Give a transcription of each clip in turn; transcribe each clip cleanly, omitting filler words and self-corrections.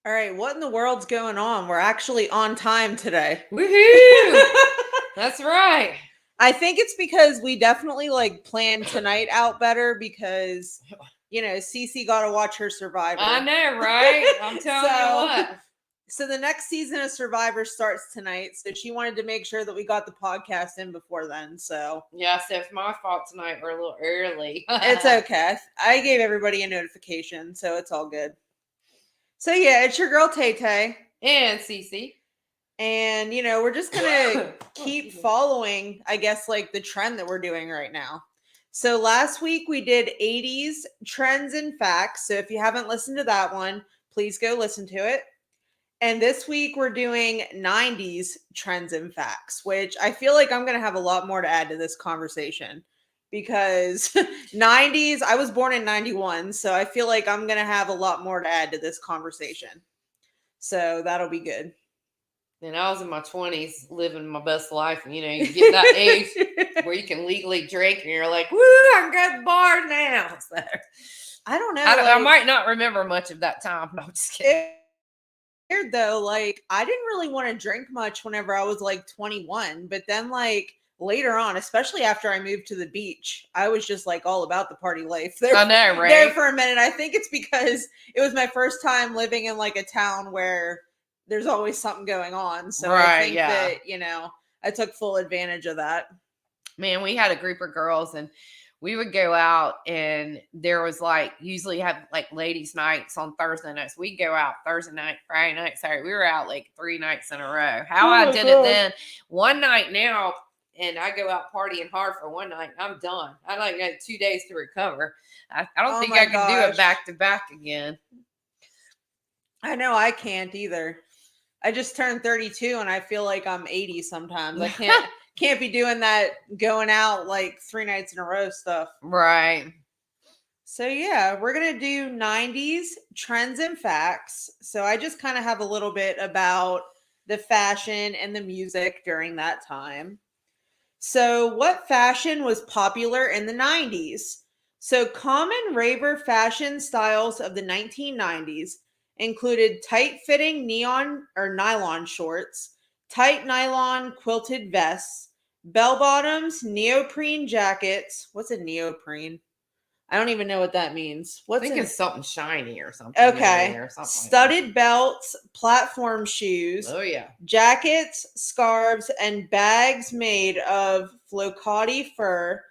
All right, what in the world's going on? We're actually on time today. Woohoo! That's right. I think it's because we definitely planned tonight out better because Cece got to watch her Survivor. I know, right? I'm telling you what. So the next season of Survivor starts tonight, so she wanted to make sure that we got the podcast in before then. So yeah, so it's my fault tonight. We're a little early. It's okay. I gave everybody a notification, so it's all good. So yeah, it's your girl Tay Tay. And Cece. And, we're just going to keep following, I guess, the trend that we're doing right now. So last week we did 80s trends and facts. So if you haven't listened to that one, please go listen to it. And this week we're doing 90s trends and facts, which I feel like I'm going to have a lot more to add to this conversation. Because 90s, I was born in 91, so I feel like I'm going to have a lot more to add to this conversation. So that'll be good. And I was in my 20s living my best life. And, you get that age where you can legally drink and you're like, woo, I can go to the bar now. So, I don't know. I might not remember much of that time. No, I'm just kidding. Weird though, I didn't really want to drink much whenever I was 21. But then later on, especially after I moved to the beach, I was just all about the party life. I know, right? There for a minute. I think it's because it was my first time living in a town where there's always something going on. So I think that, I took full advantage of that. Man, we had a group of girls and we would go out and there was usually have ladies nights on Thursday nights. We'd go out Thursday night, Friday night, Saturday. We were out 3 nights in a row. How I did it then, one night now, and I go out partying hard for one night, I'm done. I got 2 days to recover. I don't think I can do it back to back again. I know I can't either. I just turned 32 and I feel like I'm 80 sometimes. I can't be doing that going out 3 nights in a row stuff. Right. So yeah, we're going to do 90s trends and facts. So I just kind of have a little bit about the fashion and the music during that time. So what fashion was popular in the 90s? So common raver fashion styles of the 1990s included tight-fitting nylon shorts, tight nylon quilted vests, bell-bottoms, neoprene jackets. What's a neoprene? I don't even know what that means. I think it's something shiny or something. Okay. Or something studded belts, platform shoes. Oh, yeah. Jackets, scarves, and bags made of flocati fur,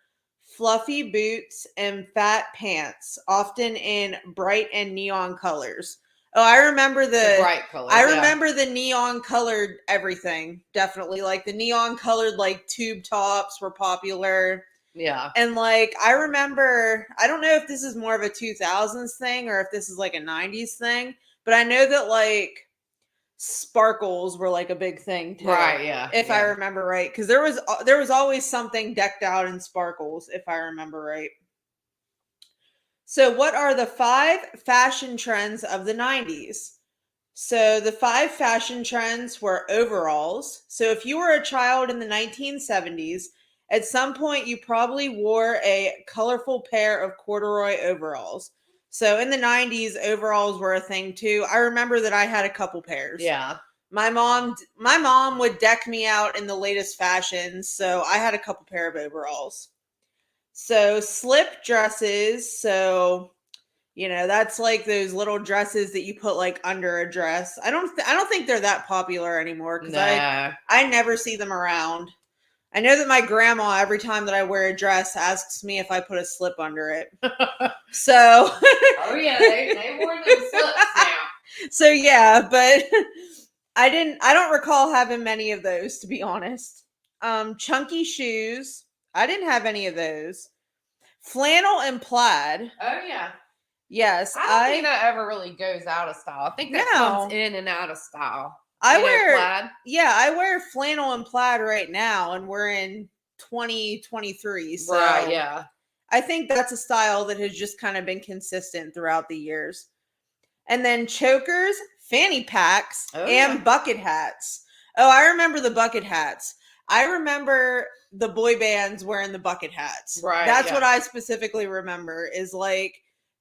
fluffy boots, and fat pants, often in bright and neon colors. Oh, I remember the bright colors. I remember the neon colored everything. Definitely. The neon colored tube tops were popular. Yeah. And I remember, I don't know if this is more of a 2000s thing or if this is a 90s thing, but I know that sparkles were a big thing too. Right, yeah. If I remember right. Because there was always something decked out in sparkles, if I remember right. So what are the 5 fashion trends of the 90s? So the 5 fashion trends were overalls. So if you were a child in the 1970s, at some point you probably wore a colorful pair of corduroy overalls. So in the 90s, overalls were a thing too. I remember that I had a couple pairs. Yeah. My mom would deck me out in the latest fashions, so I had a couple pair of overalls. So slip dresses, so that's those little dresses that you put under a dress. I don't think they're that popular anymore because I never see them around. I know that my grandma, every time that I wear a dress, asks me if I put a slip under it. So oh yeah, they wore them slips now. So yeah, but I don't recall having many of those, to be honest. Chunky shoes. I didn't have any of those. Flannel and plaid. Oh, yeah. Yes. I don't think that ever really goes out of style. I think that comes in and out of style. I wear plaid. Yeah, I wear flannel and plaid right now, and we're in 2023. So right, yeah. I think that's a style that has just kind of been consistent throughout the years. And then chokers, fanny packs, and bucket hats. Oh, I remember the bucket hats. I remember the boy bands wearing the bucket hats. Right. That's what I specifically remember is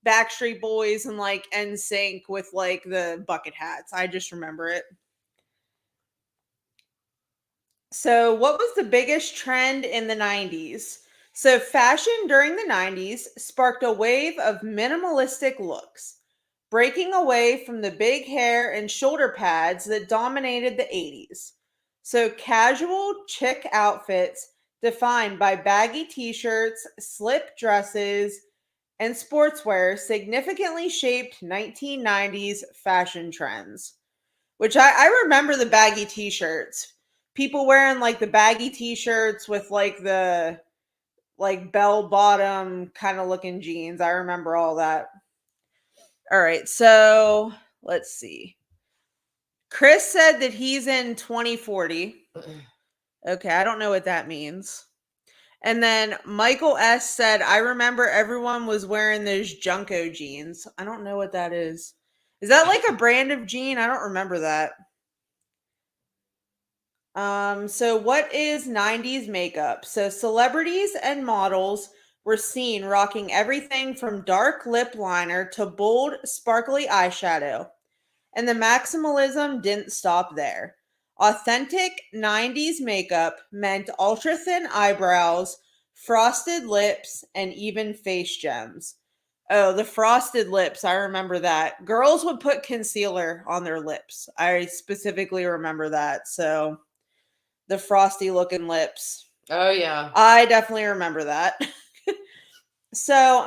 Backstreet Boys and like NSYNC with like the bucket hats. I just remember it. So, what was the biggest trend in the 90s? So, fashion during the 90s sparked a wave of minimalistic looks, breaking away from the big hair and shoulder pads that dominated the 80s. So, casual chic outfits defined by baggy t shirts, slip dresses, and sportswear significantly shaped 1990s fashion trends, which I remember the baggy t-shirts. People wearing like the baggy t-shirts with like the like bell bottom kind of looking jeans. I remember all that. All right, so let's see. Chris said that he's in 2040. Okay, I don't know what that means. And then Michael S said, I remember everyone was wearing those Junko jeans. I don't know what that is. Is that like a brand of jean? I don't remember that. So what is 90s makeup? So celebrities and models were seen rocking everything from dark lip liner to bold, sparkly eyeshadow. And the maximalism didn't stop there. Authentic 90s makeup meant ultra thin eyebrows, frosted lips, and even face gems. Oh, the frosted lips. I remember that. Girls would put concealer on their lips. I specifically remember that. So the frosty looking lips. Oh yeah. I definitely remember that. So,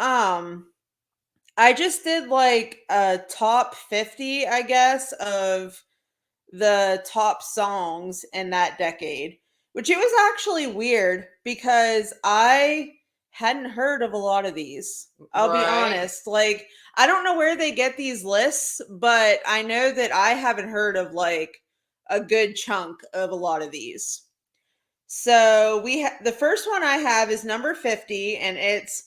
I just did like a top 50, I guess, of the top songs in that decade, which it was actually weird because I hadn't heard of a lot of these. I'll be Right. honest. Like, I don't know where they get these lists, but I know that I haven't heard of like a good chunk of a lot of these. So the first one I have is number 50, and it's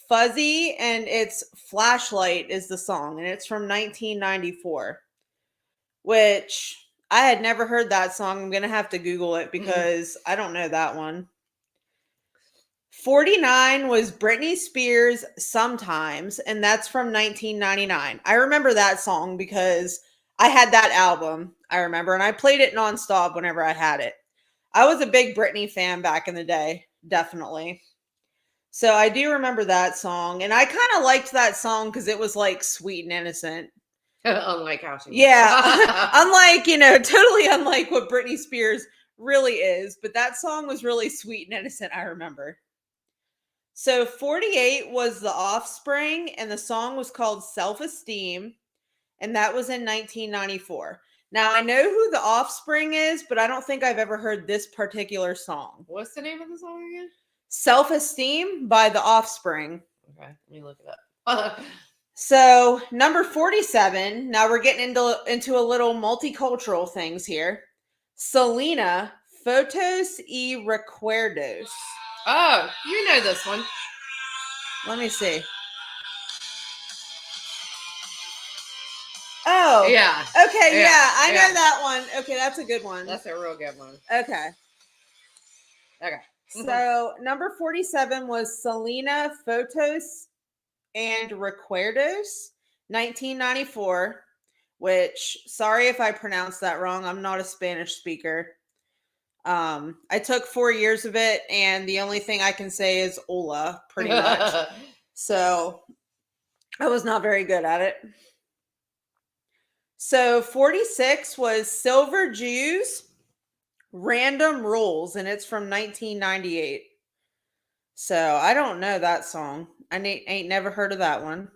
Fuzzy, and it's Flashlight is the song, and it's from 1994, which I had never heard that song. I'm going to have to Google it because I don't know that one. 49 was Britney Spears Sometimes, and that's from 1999. I remember that song because I had that album, I remember, and I played it nonstop whenever I had it. I was a big Britney fan back in the day, definitely. So I do remember that song, and I kind of liked that song because it was like sweet and innocent. Unlike how she Yeah, unlike, totally unlike what Britney Spears really is, but that song was really sweet and innocent, I remember. So 48 was The Offspring, and the song was called Self Esteem, and that was in 1994. Now, I know who The Offspring is, but I don't think I've ever heard this particular song. What's the name of the song again? Self Esteem by The Offspring. Okay, let me look it up. So, number 47, now we're getting into a little multicultural things here. Selena, Fotos y Recuerdos. Oh, you know this one. Let me see. Oh. Yeah. Okay, yeah, I know that one. Okay, that's a good one. That's a real good one. Okay. Okay. So, number 47 was Selena, Fotos and Recuerdos, 1994, which, sorry if I pronounced that wrong. I'm not a Spanish speaker. I took 4 years of it, and the only thing I can say is hola, pretty much. So I was not very good at it. So 46 was Silver Jews, Random Rules, and it's from 1998. So I don't know that song. I ain't never heard of that one.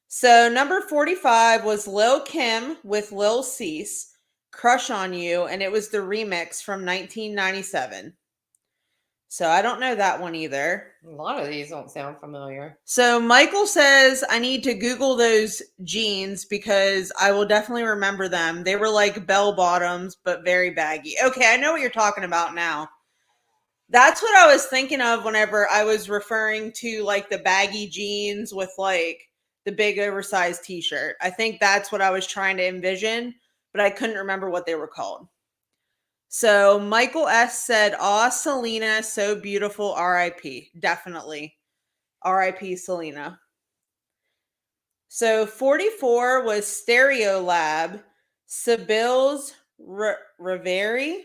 So number 45 was Lil Kim with Lil Cease, Crush on You, and it was the remix from 1997. So I don't know that one either. A lot of these don't sound familiar. So Michael says I need to Google those jeans because I will definitely remember them. They were like bell bottoms, but very baggy. Okay, I know what you're talking about now. That's what I was thinking of whenever I was referring to like the baggy jeans with like the big oversized t-shirt. I think that's what I was trying to envision, but I couldn't remember what they were called. So Michael S said, "Aw, Selena, so beautiful, R.I.P." Definitely. R.I.P. Selena. So 44 was Stereolab, Sibyl's Reverie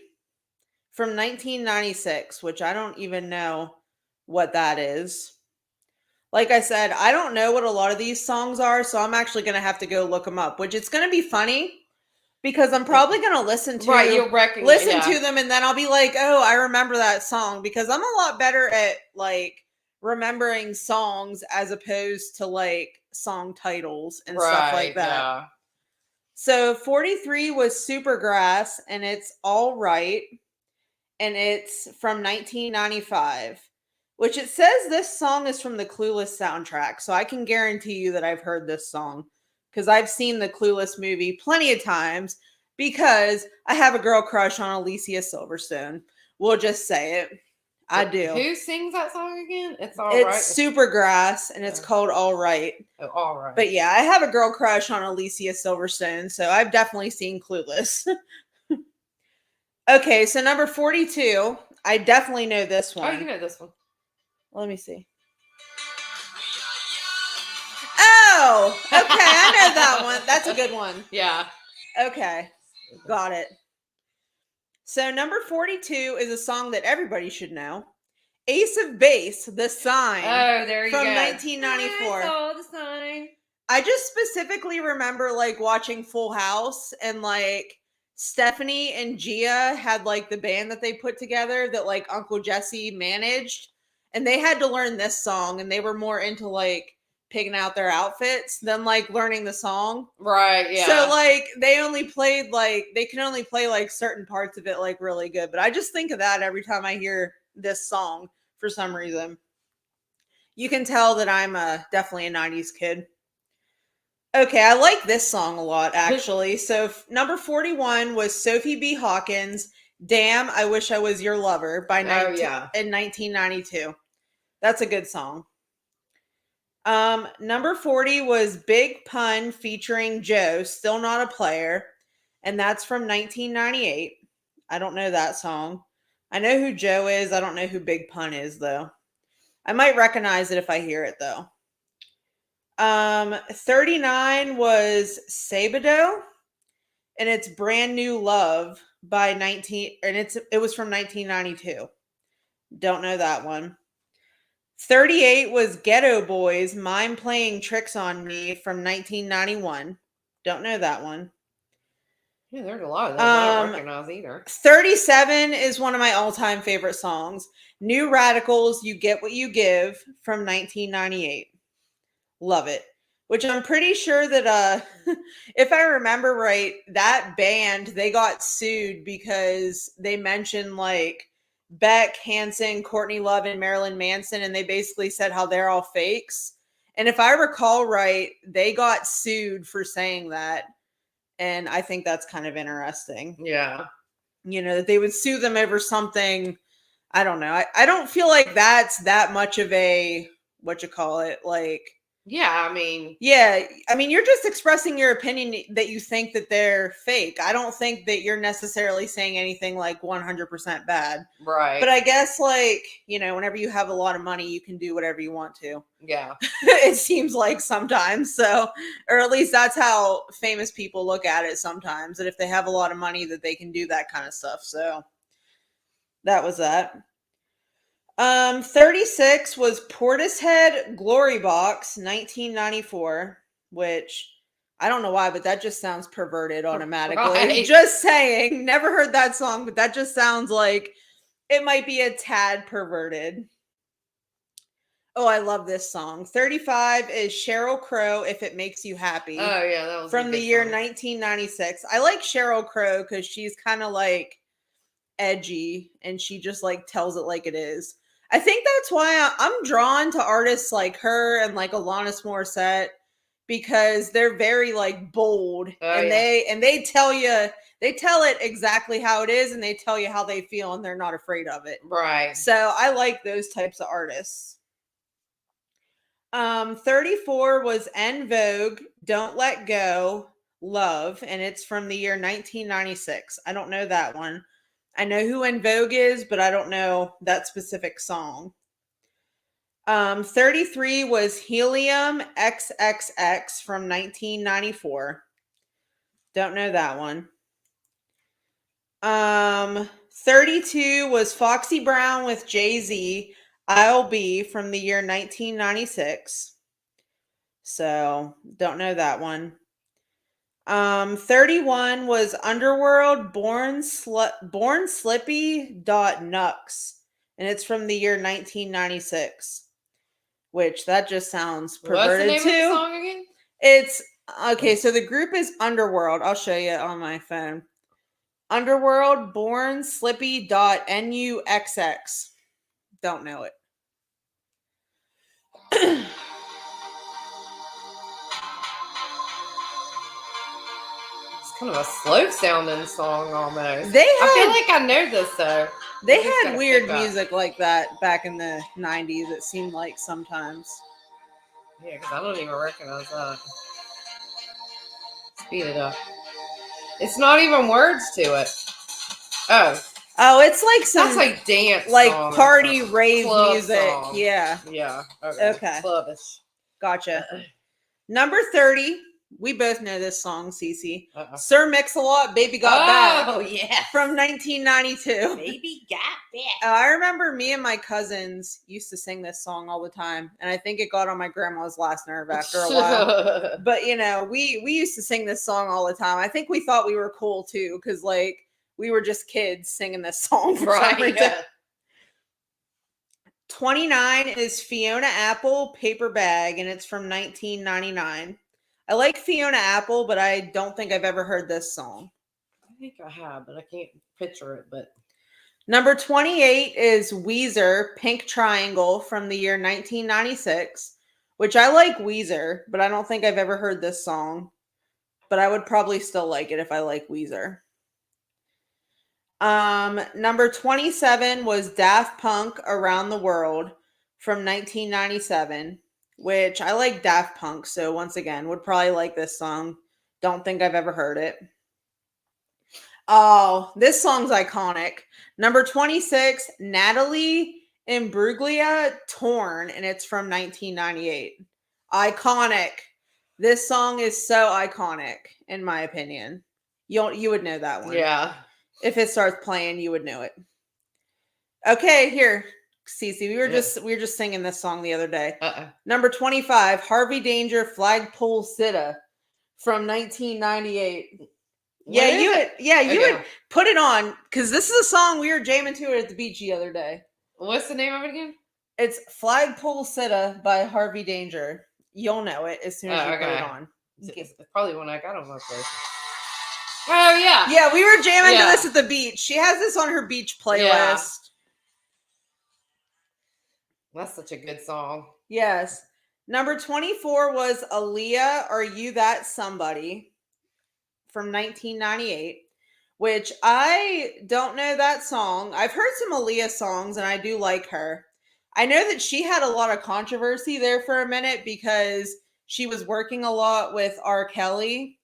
from 1996, which I don't even know what that is. Like I said, I don't know what a lot of these songs are, so I'm actually going to have to go look them up, which it's going to be funny because I'm probably going to listen You'll recognize to them and then I'll be like, "Oh, I remember that song," because I'm a lot better at like remembering songs as opposed to like song titles and stuff like that. Yeah. So 43 was Supergrass and it's All Right, and it's from 1995, which it says this song is from the Clueless soundtrack. So I can guarantee you that I've heard this song because I've seen the Clueless movie plenty of times because I have a girl crush on Alicia Silverstone. We'll just say it. I do. Who sings that song again? It's Supergrass, and it's called All Right. Oh, All Right. But yeah, I have a girl crush on Alicia Silverstone, so I've definitely seen Clueless. Okay, so number 42, I definitely know this one. Oh, you know this one. Let me see. Oh, okay, I know that one. That's a good one. Yeah. Okay, got it. So number 42 is a song that everybody should know. Ace of Base, The Sign. Oh, there you go. From 1994. I saw the sign. I just specifically remember like watching Full House and like Stephanie and Gia had like the band that they put together that like Uncle Jesse managed, and they had to learn this song, and they were more into like picking out their outfits than like learning the song. Right, yeah. So like they can only play like certain parts of it like really good. But I just think of that every time I hear this song for some reason. You can tell that I'm definitely a 90s kid. Okay, I like this song a lot, actually. So number 41 was Sophie B. Hawkins, Damn, I Wish I Was Your Lover in 1992. That's a good song. Number 40 was Big Pun featuring Joe, Still Not a Player, and that's from 1998. I don't know that song. I know who Joe is. I don't know who Big Pun is, though. I might recognize it if I hear it, though. 39 was Sabado, and it's Brand New Love it was from 1992. Don't know that one. 38 was Ghetto Boys, Mime Playing Tricks on Me from 1991. Don't know that one. Yeah, there's a lot of those I don't recognize either. 37 is one of my all-time favorite songs. New Radicals, You Get What You Give from 1998. Love it. Which I'm pretty sure that if I remember right, that band, they got sued because they mentioned like Beck Hansen, Courtney Love, and Marilyn Manson, and they basically said how they're all fakes. And if I recall right, they got sued for saying that. And I think that's kind of interesting. Yeah. You know, that they would sue them over something. I don't know. I don't feel like that's that much of a, like, yeah, I mean, you're just expressing your opinion that you think that they're fake. I don't think that you're necessarily saying anything like 100% bad. Right. But I guess like, you know, whenever you have a lot of money, you can do whatever you want to. Yeah. It seems like sometimes. So, or at least that's how famous people look at it sometimes, that if they have a lot of money that they can do that kind of stuff. So that was that. 36 was Portishead Glory Box 1994, which I don't know why, but that just sounds perverted automatically. Right. Just saying, never heard that song, but that just sounds like it might be a tad perverted. Oh, I love this song. 35 is Sheryl Crow, If It Makes You Happy. Oh, yeah, that was from the year 1996. I like Sheryl Crow because she's kind of like edgy and she just like tells it like it is. I think that's why I'm drawn to artists like her and like Alanis Morissette, because they're very like bold they tell it exactly how it is, and they tell you how they feel, and they're not afraid of it. Right. So I like those types of artists. 34 was En Vogue, Don't Let Go, Love, and it's from the year 1996. I don't know that one. I know who En Vogue is, but I don't know that specific song. 33 was Helium XXX from 1994. Don't know that one. 32 was Foxy Brown with Jay-Z, I'll Be from the year 1996. So, don't know that one. 31 was Underworld Born Slippy Nux, and it's from the year 1996. Which that just sounds perverted What's the name too. of the song again? It's okay, so the group is Underworld. I'll show you on my phone. Underworld Born Slippy .nuxx. Don't know it. It's kind of a slow sounding song almost. They I feel had like I know this though. they I just had gotta weird pick up. music like that back in the 90s, it seemed like sometimes. Yeah, because I don't even recognize that. Speed it up. It's not even words to it. Oh, it's like some that's like dance, like song or party something. rave Club music. song. Yeah. Yeah. Okay. Clubbish. Gotcha. Number 30. We both know this song, Cece. Uh-oh. Sir Mix-a-Lot, Baby Got Back. Oh, yeah. From 1992. Baby Got Back. I remember me and my cousins used to sing this song all the time. And I think it got on my grandma's last nerve after a while. But, you know, we used to sing this song all the time. I think we thought we were cool, too. Because, like, we were just kids singing this song for some reason. Yeah. 29 is Fiona Apple, Paper Bag, and it's from 1999. I like Fiona Apple, but I don't think I've ever heard this song. I think I have, but I can't picture it. But number 28 is Weezer, Pink Triangle from the year 1996, which I like Weezer, but I don't think I've ever heard this song. But I would probably still like it if I like Weezer. Number 27 was Daft Punk, Around the World from 1997. Which I like Daft Punk, so once again, would probably like this song. Don't think I've ever heard it. Oh, this song's iconic. Number 26, Natalie Imbruglia, Torn, and it's from 1998. Iconic. This song is so iconic, in my opinion. You would know that one. yeah. If it starts playing, you would know it. Okay, here. Cece, we were just singing this song the other day. Number 25, Harvey Danger, Flagpole Sitta from 1998. You would put it on because this is a song we were jamming to it at the beach the other day. What's the name of it again? It's Flagpole Sitta by Harvey Danger. You'll know it as soon as you put it on. It's probably one I got on my place. Oh yeah. Yeah, we were jamming to this at the beach. She has this on her beach playlist. Yeah. That's such a good song. Yes. Number 24 was Aaliyah, Are You That Somebody from 1998, which I don't know that song. I've heard some Aaliyah songs and I do like her. I know that she had a lot of controversy there for a minute because she was working a lot with R. Kelly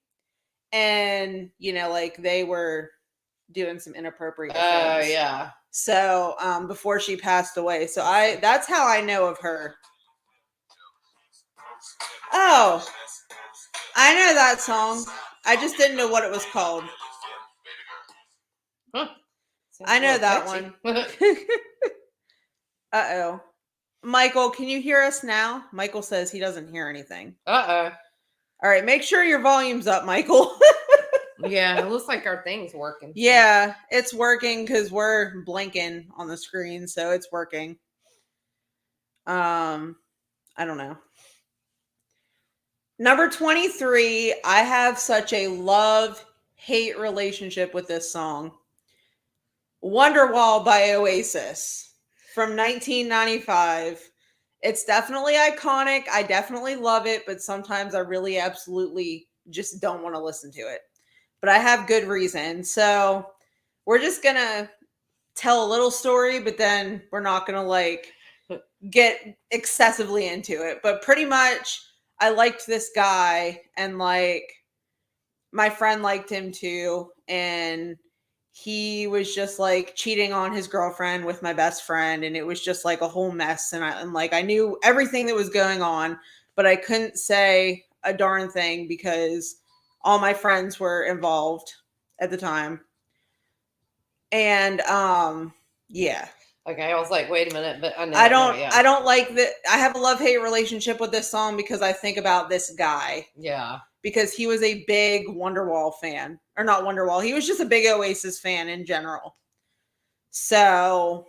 and, you know, like they were doing some inappropriate things. Oh, yeah. So, before she passed away. So that's how I know of her. Oh, I know that song. I just didn't know what it was called. Huh. I know that one. Uh-oh. Michael, can you hear us now? Michael says he doesn't hear anything. Uh-oh. All right, make sure your volume's up, Michael. Yeah, it looks like our thing's working. Yeah, it's working because we're blinking on the screen, so it's working. I don't know. Number 23, I have such a love-hate relationship with this song. Wonderwall by Oasis from 1995. It's definitely iconic. I definitely love it, but sometimes I really absolutely just don't want to listen to it. But I have good reason. So we're just going to tell a little story, but then we're not going to like get excessively into it. But pretty much I liked this guy and like my friend liked him too. And he was just like cheating on his girlfriend with my best friend, and it was just like a whole mess. And I knew everything that was going on, but I couldn't say a darn thing because all my friends were involved at the time. And yeah. Okay, I was like, wait a minute, but I know. I don't like that. I have a love-hate relationship with this song because I think about this guy. Yeah. Because he was a big Wonderwall fan. Or not Wonderwall. He was just a big Oasis fan in general. So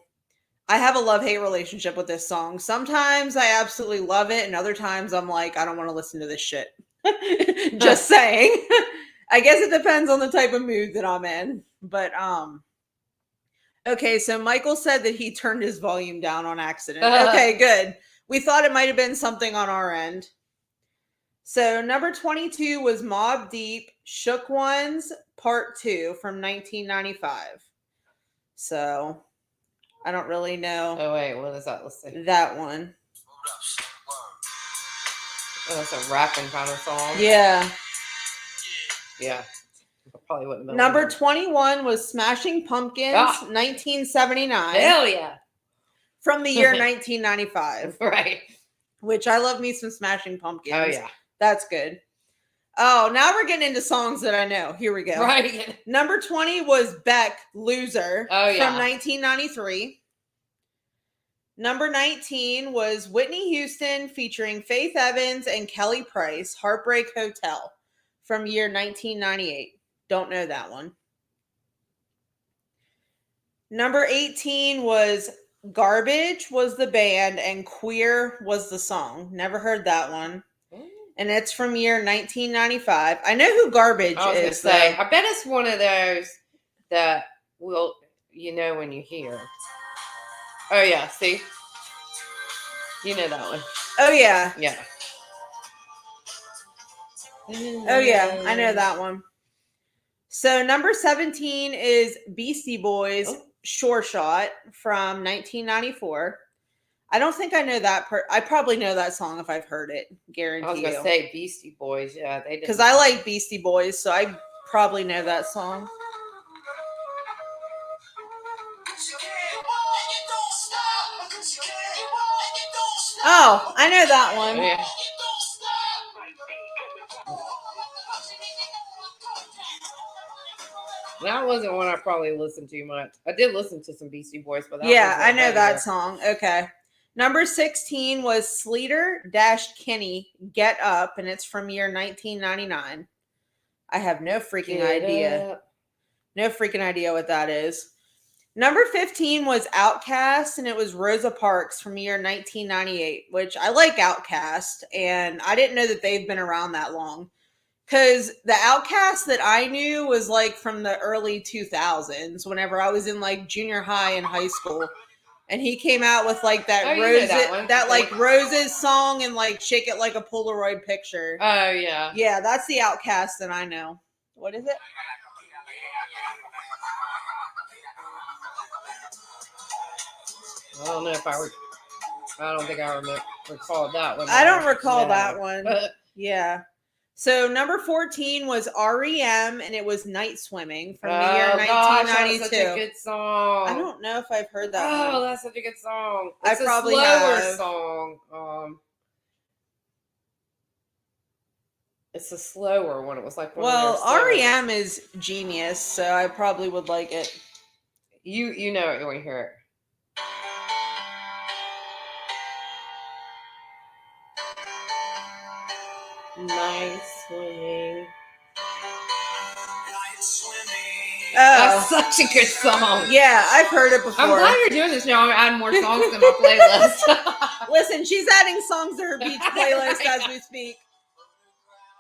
I have a love-hate relationship with this song. Sometimes I absolutely love it, and other times I'm like, I don't want to listen to this shit. Just saying. I guess it depends on the type of mood that I'm in. But okay, so Michael said that he turned his volume down on accident. Okay, good. We thought it might have been something on our end. So number 22 was Mobb Deep, Shook Ones, Part 2 from 1995. So I don't really know. Oh, wait, what is that? Let's see. That one. Oh, that's a rapping kind of song. Yeah. Yeah. Probably wouldn't have been Number 21 was Smashing Pumpkins, 1979. Hell yeah. From the year 1995. Right. Which I love me some Smashing Pumpkins. Oh, yeah. That's good. Oh, now we're getting into songs that I know. Here we go. Right. Number 20 was Beck, Loser, from 1993. Number 19 was Whitney Houston featuring Faith Evans and Kelly Price, Heartbreak Hotel, from year 1998. Don't know that one. Number 18 was Garbage was the band and Queer was the song. Never heard that one. And it's from year 1995. I know who Garbage I was is. Gonna say, I bet it's one of those that will, when you hear. Oh, yeah. See? You know that one. Oh, yeah. Yeah. Oh, yeah. I know that one. So number 17 is Beastie Boys, Sure Shot from 1994. I don't think I know that. I probably know that song if I've heard it. Guarantee you. I was going to say Beastie Boys. Yeah, they did. Because I like Beastie Boys, so I probably know that song. Oh, I know that one. Oh, yeah. That wasn't one I probably listened to much. I did listen to some Beastie Boys, but I know that song. Okay. Number 16 was Sleater-Kinney, Get Up, and it's from year 1999. I have no freaking idea. No freaking idea what that is. Number 15 was Outkast, and it was Rosa Parks from year 1998, which I like Outkast, and I didn't know that they've been around that long. Because the Outkast that I knew was like from the early 2000s, whenever I was in like junior high and high school. And he came out with like that Roses song and like Shake It Like a Polaroid Picture. Oh, yeah. Yeah, that's the Outkast that I know. What is it? I don't know if I don't think I recall that one. I don't recall that one. Yeah. So number 14 was REM, and it was Night Swimming from the year 1992. That's such a good song. I don't know if I've heard that one. Oh, that's such a good song. It's a slower song. It's a slower one. It was like REM is genius, so I probably would like it. You know it when you hear it. Night swimming. Oh, that's such a good song. Yeah, I've heard it before. I'm glad you're doing this now. I'm adding more songs to my playlist. Listen, she's adding songs to her beach playlist as we speak.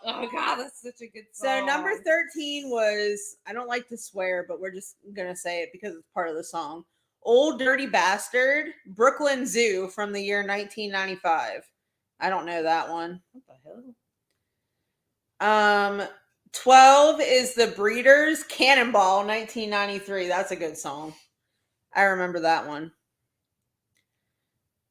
Oh God, that's such a good song. So number 13 was, I don't like to swear, but we're just gonna say it because it's part of the song. Old Dirty Bastard, Brooklyn Zoo from the year 1995. I don't know that one. What the hell? 12 is The Breeders, Cannonball, 1993. That's a good song. I remember that one.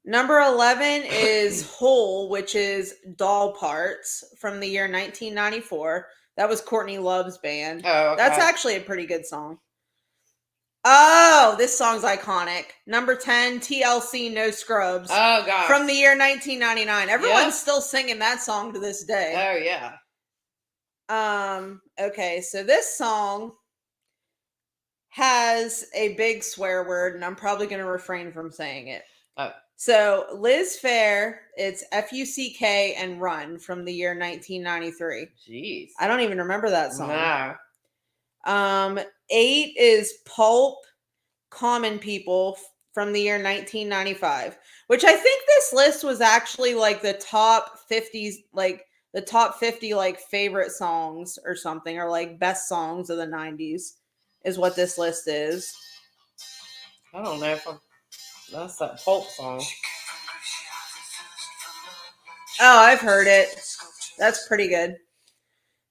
Number 11 is Hole, which is Doll Parts from the year 1994. That was Courtney Love's band. Oh, okay. That's actually a pretty good song. Oh, this song's iconic. Number 10, TLC, No Scrubs. Oh gosh. From the year 1999. Everyone's Yep. still singing that song to this day. Oh yeah. Okay, so this song has a big swear word, and I'm probably going to refrain from saying it. Oh. So, Liz Phair, it's F-U-C-K and Run from the year 1993. Jeez. I don't even remember that song. No. 8 is Pulp, Common People from the year 1995, which I think this list was actually like the top 50s, like the top 50 like favorite songs or something, or like best songs of the 90s is what this list is. I don't know if that's that Pulp song. Oh, I've heard it. That's pretty good.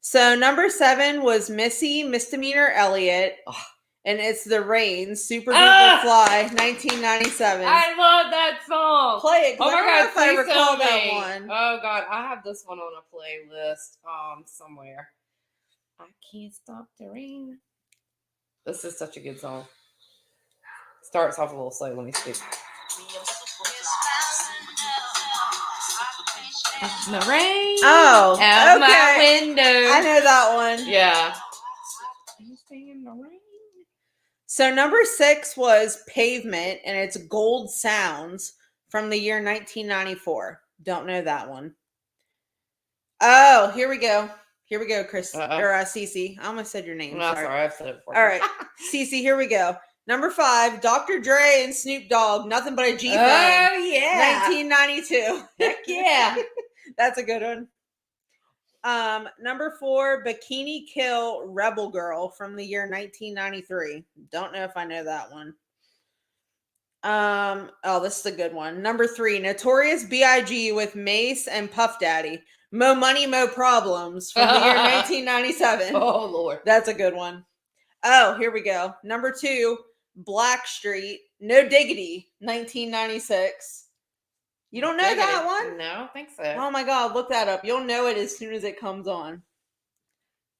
So number 7 was Missy Misdemeanor Elliott. Oh. And it's The Rain, Super Duper Fly, 1997. I love that song. Play it. Oh my I don't God, know if I please recall tell that me. one. Oh God, I have this one on a playlist somewhere. I can't stop the rain. This is such a good song. Starts off a little slow. Let me speak. The rain. Oh, out okay. my window. I know that one. Yeah. So number 6 was Pavement, and it's Gold Sounds from the year 1994. Don't know that one. Oh, here we go. Here we go, Chris or Cece. I almost said your name. No, sorry. I've said it before. All right, Cece. Here we go. Number 5, Dr. Dre and Snoop Dogg. Nothing but a G thing. Oh yeah. 1992. Heck yeah. That's a good one. Number 4, Bikini Kill, Rebel Girl from the year 1993. Don't know if I know that one. Oh, this is a good one. Number 3, Notorious B.I.G. with Mace and Puff Daddy. Mo Money, Mo Problems from the year 1997. Oh Lord. That's a good one. Oh, here we go. Number 2, Blackstreet, No Diggity, 1996. You don't know that one? No, I don't think so. Oh my God, look that up. You'll know it as soon as it comes on.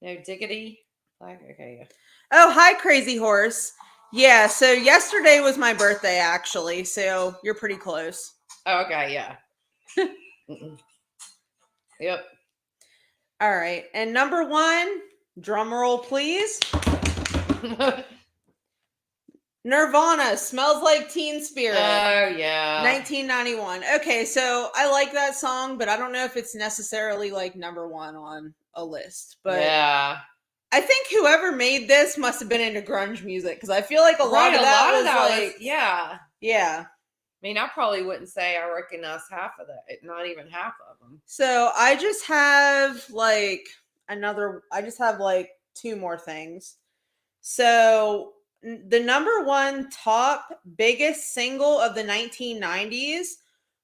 No Diggity. Okay, yeah. Oh, hi, Crazy Horse. Yeah, so yesterday was my birthday, actually, so you're pretty close. Oh, okay, yeah. Yep. All right, and number 1, drum roll, please. Nirvana, Smells Like Teen Spirit. Oh, yeah. 1991. Okay, so I like that song, but I don't know if it's necessarily like number 1 on a list. But yeah. I think whoever made this must have been into grunge music, because I feel like a lot of that was yeah. Yeah. I mean, I probably wouldn't say I recognize half of that, not even half of them. So I just have like 2 more things. So the number 1 top biggest single of the 1990s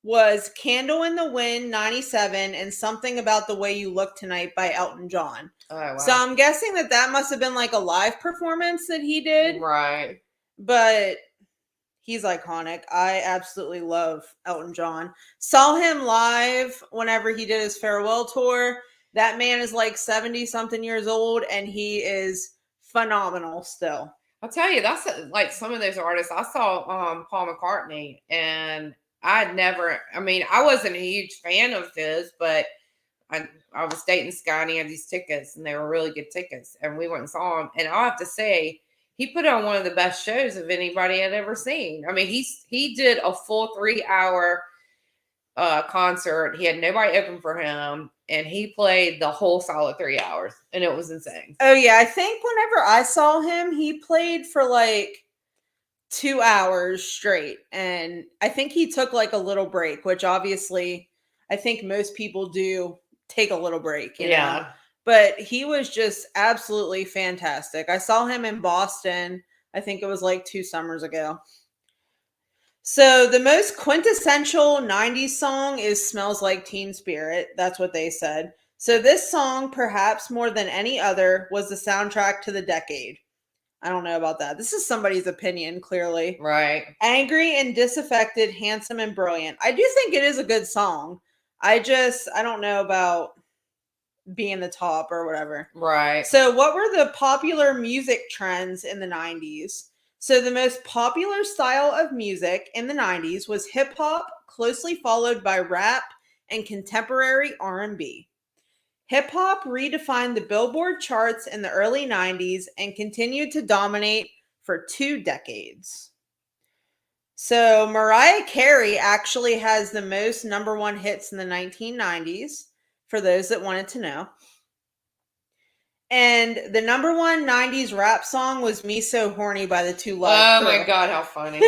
was Candle in the Wind 97 and Something About the Way You Look Tonight by Elton John. Oh, wow. So I'm guessing that must have been like a live performance that he did. Right. But he's iconic. I absolutely love Elton John. Saw him live whenever he did his farewell tour. That man is like 70 something years old and he is phenomenal still. I'll tell you, that's like some of those artists. I saw Paul McCartney, and I wasn't a huge fan of his, but I was dating Sky and he had these tickets, and they were really good tickets, and we went and saw him. And I'll have to say, he put on one of the best shows of anybody I'd ever seen. I mean, he did a full 3-hour concert. He had nobody open for him, and he played the whole solid 3 hours, and it was insane. Oh yeah, I think whenever I saw him, he played for like 2 hours straight, and I think he took like a little break, which obviously I think most people do take a little break, you know? But he was just absolutely fantastic. I saw him in Boston. I think it was like 2 summers ago. So the most quintessential 90s song is Smells Like Teen Spirit. That's what they said. So this song, perhaps more than any other, was the soundtrack to the decade. I don't know about that. This is somebody's opinion, clearly. Right. Angry and disaffected, handsome and brilliant. I do think it is a good song. I don't know about being the top or whatever. Right. So what were the popular music trends in the 90s? So the most popular style of music in the 90s was hip hop, closely followed by rap and contemporary R&B. Hip hop redefined the Billboard charts in the early 90s and continued to dominate for 2 decades. So Mariah Carey actually has the most number one hits in the 1990s, for those that wanted to know. And the number one 90s rap song was Me So Horny by the Two Live Crew. Oh my God, how funny.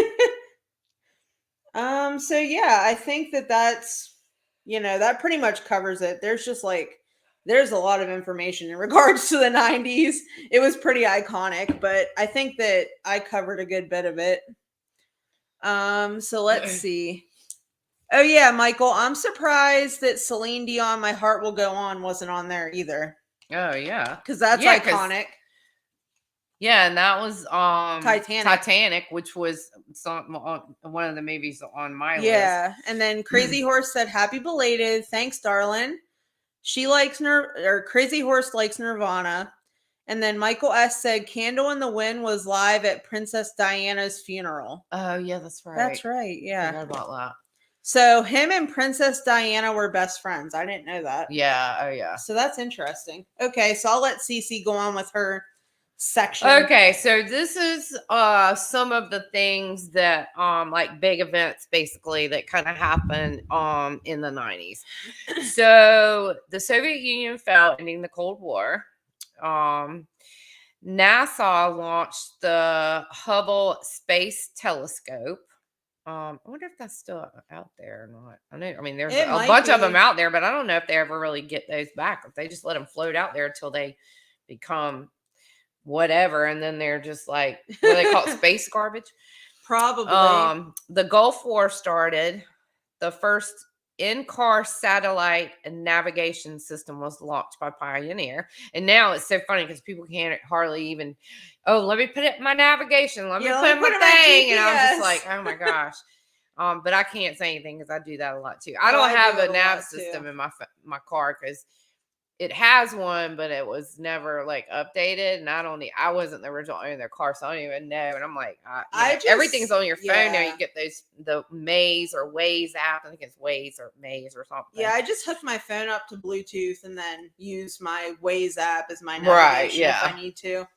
So yeah, I think that's, that pretty much covers it. There's a lot of information in regards to the 90s. It was pretty iconic, but I think that I covered a good bit of it. So let's see. Oh yeah, Michael, I'm surprised that Celine Dion, My Heart Will Go On wasn't on there either. Oh yeah. Because that's iconic. Yeah, and that was Titanic, which was one of the movies on my list. Yeah, and then Crazy Horse said, "Happy belated, thanks, darling." She likes Crazy Horse likes Nirvana, and then Michael S said, "Candle in the Wind" was live at Princess Diana's funeral. Oh yeah, that's right. That's right. Yeah, I forgot about that. So him and Princess Diana were best friends. I didn't know that. Yeah. Oh yeah. So that's interesting. Okay, so I'll let Cece go on with her section. Okay, so this is some of the things that like big events basically that kind of happened in the 90s. So the Soviet Union fell, ending the Cold War. NASA launched the Hubble Space Telescope. I wonder if that's still out there or not. I mean, there's a bunch of them out there, but I don't know if they ever really get those back. If they just let them float out there until they become whatever, and then they're just like, what do they call it, space garbage? Probably. The Gulf War started. The first in-car satellite and navigation system was launched by Pioneer. And now it's so funny because people can't hardly even, let me put it in my navigation. Let me put it in my thing. And I'm just like, oh my gosh. But I can't say anything because I do that a lot too. I don't have a nav system in my car because it has one, but it was never like updated, and I wasn't the original owner of their car, so I don't even know. And I'm like, everything's on your phone now. You get the Maze or Waze app. I think it's Waze or Maze or something. Yeah, I just hooked my phone up to Bluetooth and then use my Waze app as my navigation if I need to.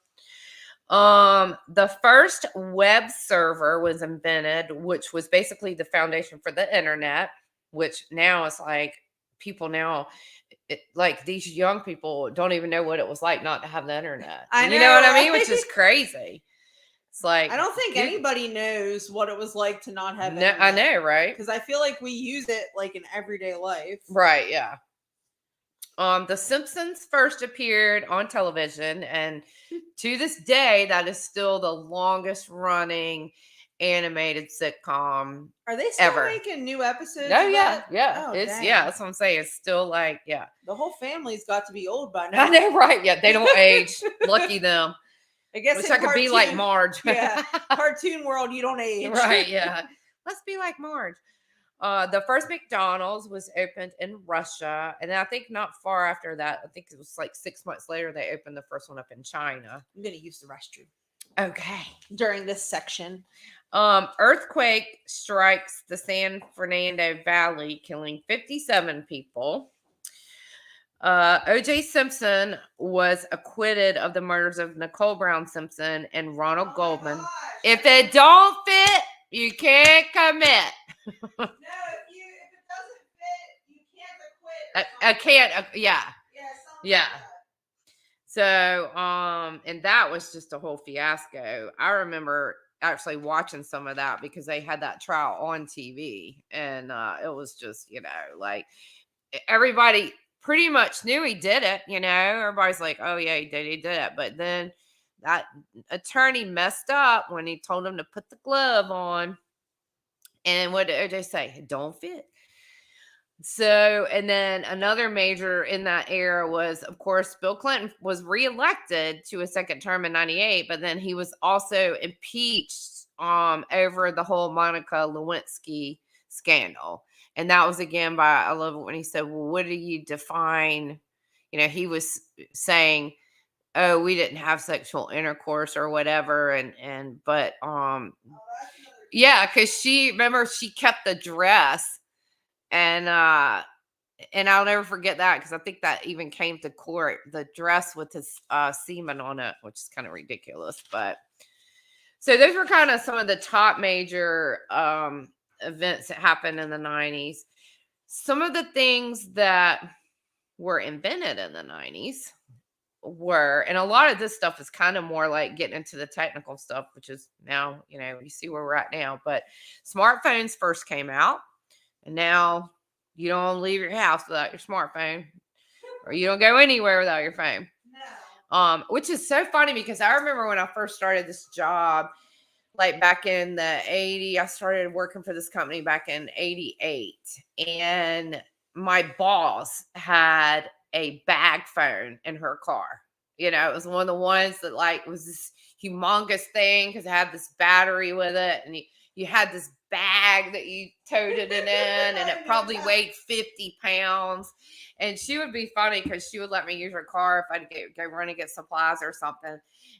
The first web server was invented, which was basically the foundation for the internet, which now is like people now. Like these young people don't even know what it was like not to have the internet. You know what I mean? Which is crazy. It's like, I don't think anybody knows what it was like to not have internet. I know, right? Because I feel like we use it like in everyday life. Right, yeah. The Simpsons first appeared on television, and to this day, that is still the longest running animated sitcom. Are they still making new episodes? Oh yeah, yeah. Oh, that's what I'm saying. It's still like, yeah. The whole family's got to be old by now. I know, right? Yeah, they don't age. Lucky them. I guess wish I could be like Marge. Yeah, cartoon world, you don't age. Right? Yeah. Let's be like Marge. The first McDonald's was opened in Russia, and I think not far after that, I think it was like 6 months later, they opened the first one up in China. I'm gonna use the restroom. Okay. During this section. Earthquake strikes the San Fernando Valley, killing 57 people. O.J. Simpson was acquitted of the murders of Nicole Brown Simpson and Ronald Goldman. If it don't fit, you can't commit. No, if it doesn't fit, you can't acquit. I can't. Yeah. So, and that was just a whole fiasco. I remember actually watching some of that because they had that trial on TV, and it was just, like everybody pretty much knew he did it. Everybody's like, oh yeah, he did it. But then that attorney messed up when he told him to put the glove on. And what did OJ say? It don't fit. So, and then another major in that era was, of course, Bill Clinton was reelected to a second term in 98, but then he was also impeached over the whole Monica Lewinsky scandal. And that was again by, I love it when he said, well, what do you define? He was saying, oh, we didn't have sexual intercourse or whatever, but yeah, because she kept the dress, and I'll never forget that, because I think that even came to court, the dress with his semen on it, which is kind of ridiculous. But so those were kind of some of the top major events that happened in the 90s. Some of the things that were invented in the 90s were, and a lot of this stuff is kind of more like getting into the technical stuff, which is now, you see where we're at now. But smartphones first came out, and now you don't leave your house without your smartphone, or you don't go anywhere without your phone. No. Which is so funny, because I remember when I first started this job, like back in the 80s, I started working for this company back in 88, and my boss had a bag phone in her car. It was one of the ones that like was this humongous thing, because it had this battery with it, and you had this bag that you toted it in, and it probably weighed 50 pounds. And she would be funny, because she would let me use her car if I'd go run and get supplies or something.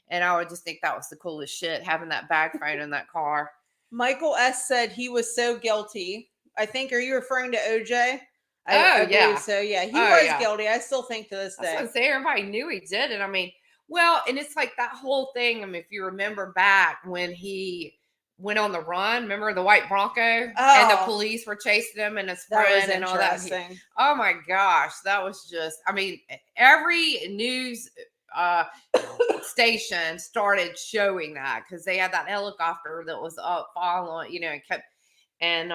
And I would just think that was the coolest shit, having that bag phone in that car. Michael S. said he was so guilty. I think, are you referring to OJ? I yeah. believe so. Yeah, he was guilty. I still think to this day. That's what I'm saying. Everybody knew he did it. I mean, well, and it's like that whole thing. I mean, if you remember back when he went on the run, remember the white Bronco, and the police were chasing him and his friend and all that. Oh my gosh, that was just, I mean, every news station started showing that, because they had that helicopter that was up following, and kept, and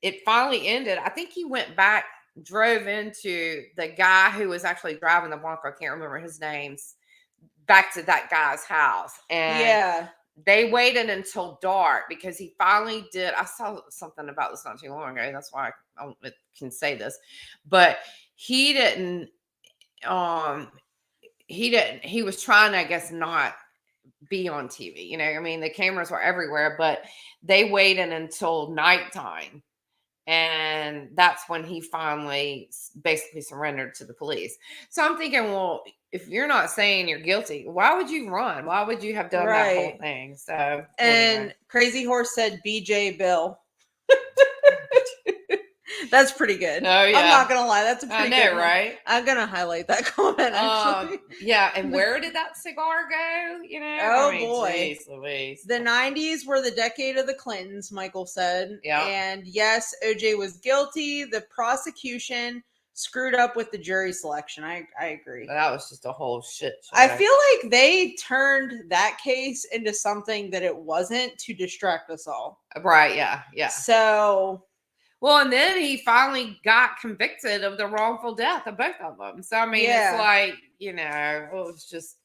it finally ended. I think he went back, drove into the guy who was actually driving the Bronco, I can't remember his names, back to that guy's house. And they waited until dark, because he finally did. I saw something about this not too long ago. That's why I can say this. But he didn't, he was trying to, I guess, not be on TV. I mean, the cameras were everywhere, but they waited until nighttime. And that's when he finally basically surrendered to the police. So I'm thinking, well, if you're not saying you're guilty, why would you run? Why would you have done that whole thing? So, and Crazy Horse said BJ Bill. That's pretty good. Oh, yeah. I'm not gonna lie, that's a pretty good one. Right? I'm gonna highlight that comment, actually. Yeah, and where did that cigar go? Oh, boy. Geez Louise. The 90s were the decade of the Clintons, Michael said. Yeah. And yes, OJ was guilty. The prosecution screwed up with the jury selection. I agree. That was just a whole shit show. I feel like they turned that case into something that it wasn't, to distract us all. Right, yeah, yeah. So... well, and then he finally got convicted of the wrongful death of both of them. So, I mean, it's like, it was just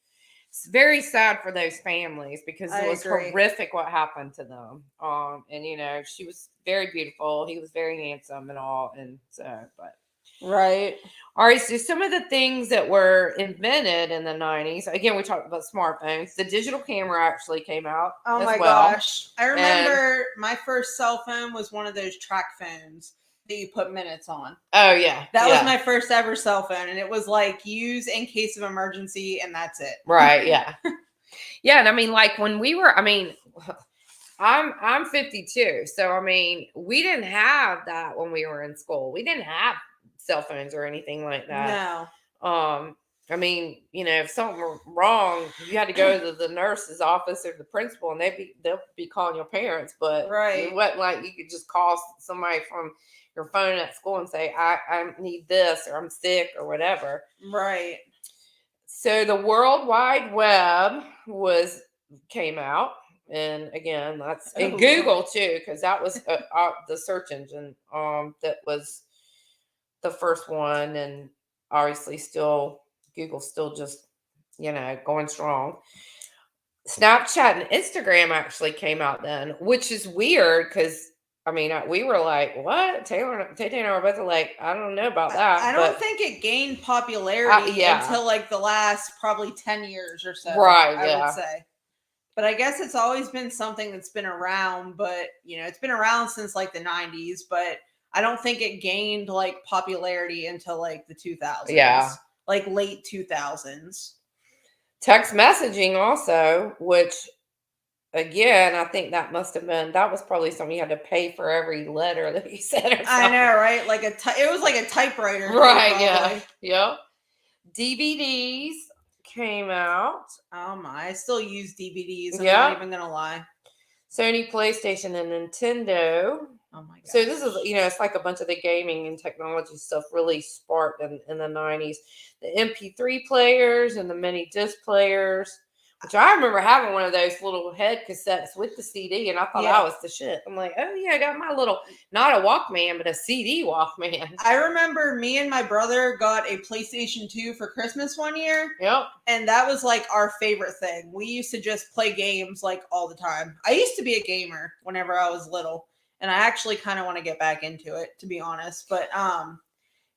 very sad for those families, because it was horrific what happened to them. And, she was very beautiful. He was very handsome and all. And so, but. Right. All right. So some of the things that were invented in the 90s, again, we talked about smartphones. The digital camera actually came out. Oh my gosh. I remember my first cell phone was one of those track phones that you put minutes on. Oh yeah. That was my first ever cell phone. And it was like, use in case of emergency, and that's it. Right. Yeah. Yeah. And I mean, like when we were, I mean, I'm 52. So, I mean, we didn't have that when we were in school. We didn't have cell phones or anything like that. No. I mean, if something were wrong, you had to go to the nurse's office or the principal, and they'll be calling your parents. But it wasn't like you could just call somebody from your phone at school and say, I need this, or I'm sick, or whatever. Right. So the World Wide Web came out. And again, that's in Google too, because that was the search engine that was the first one, and obviously Google's still just going strong. Snapchat and Instagram actually came out then, which is weird, because I mean, we were like, what? Taylor and I were both like, I don't know about that. I don't think it gained popularity until like the last probably 10 years or so. Right. I would say. But I guess it's always been something that's been around, but it's been around since like the 90s, but I don't think it gained like popularity until like the 2000s. Yeah. like late 2000s. Text messaging also, which again, I think that was probably something you had to pay for every letter that you said or I something. know, right? Like it was like a typewriter. too, Right, yeah. probably. Yep. DVDs came out. Oh my, I still use DVDs. I'm Yeah. not even gonna lie. Sony PlayStation and Nintendo. Oh my god. So this is, it's like a bunch of the gaming and technology stuff really sparked in the 90s. The MP3 players and the mini disc players, which I remember having one of those little head cassettes with the CD, and I thought that was the shit. I'm like, oh yeah, I got my little, not a Walkman, but a CD Walkman. I remember me and my brother got a PlayStation 2 for Christmas one year. Yep. And that was like our favorite thing. We used to just play games like all the time. I used to be a gamer whenever I was little. And I actually kind of want to get back into it, to be honest. But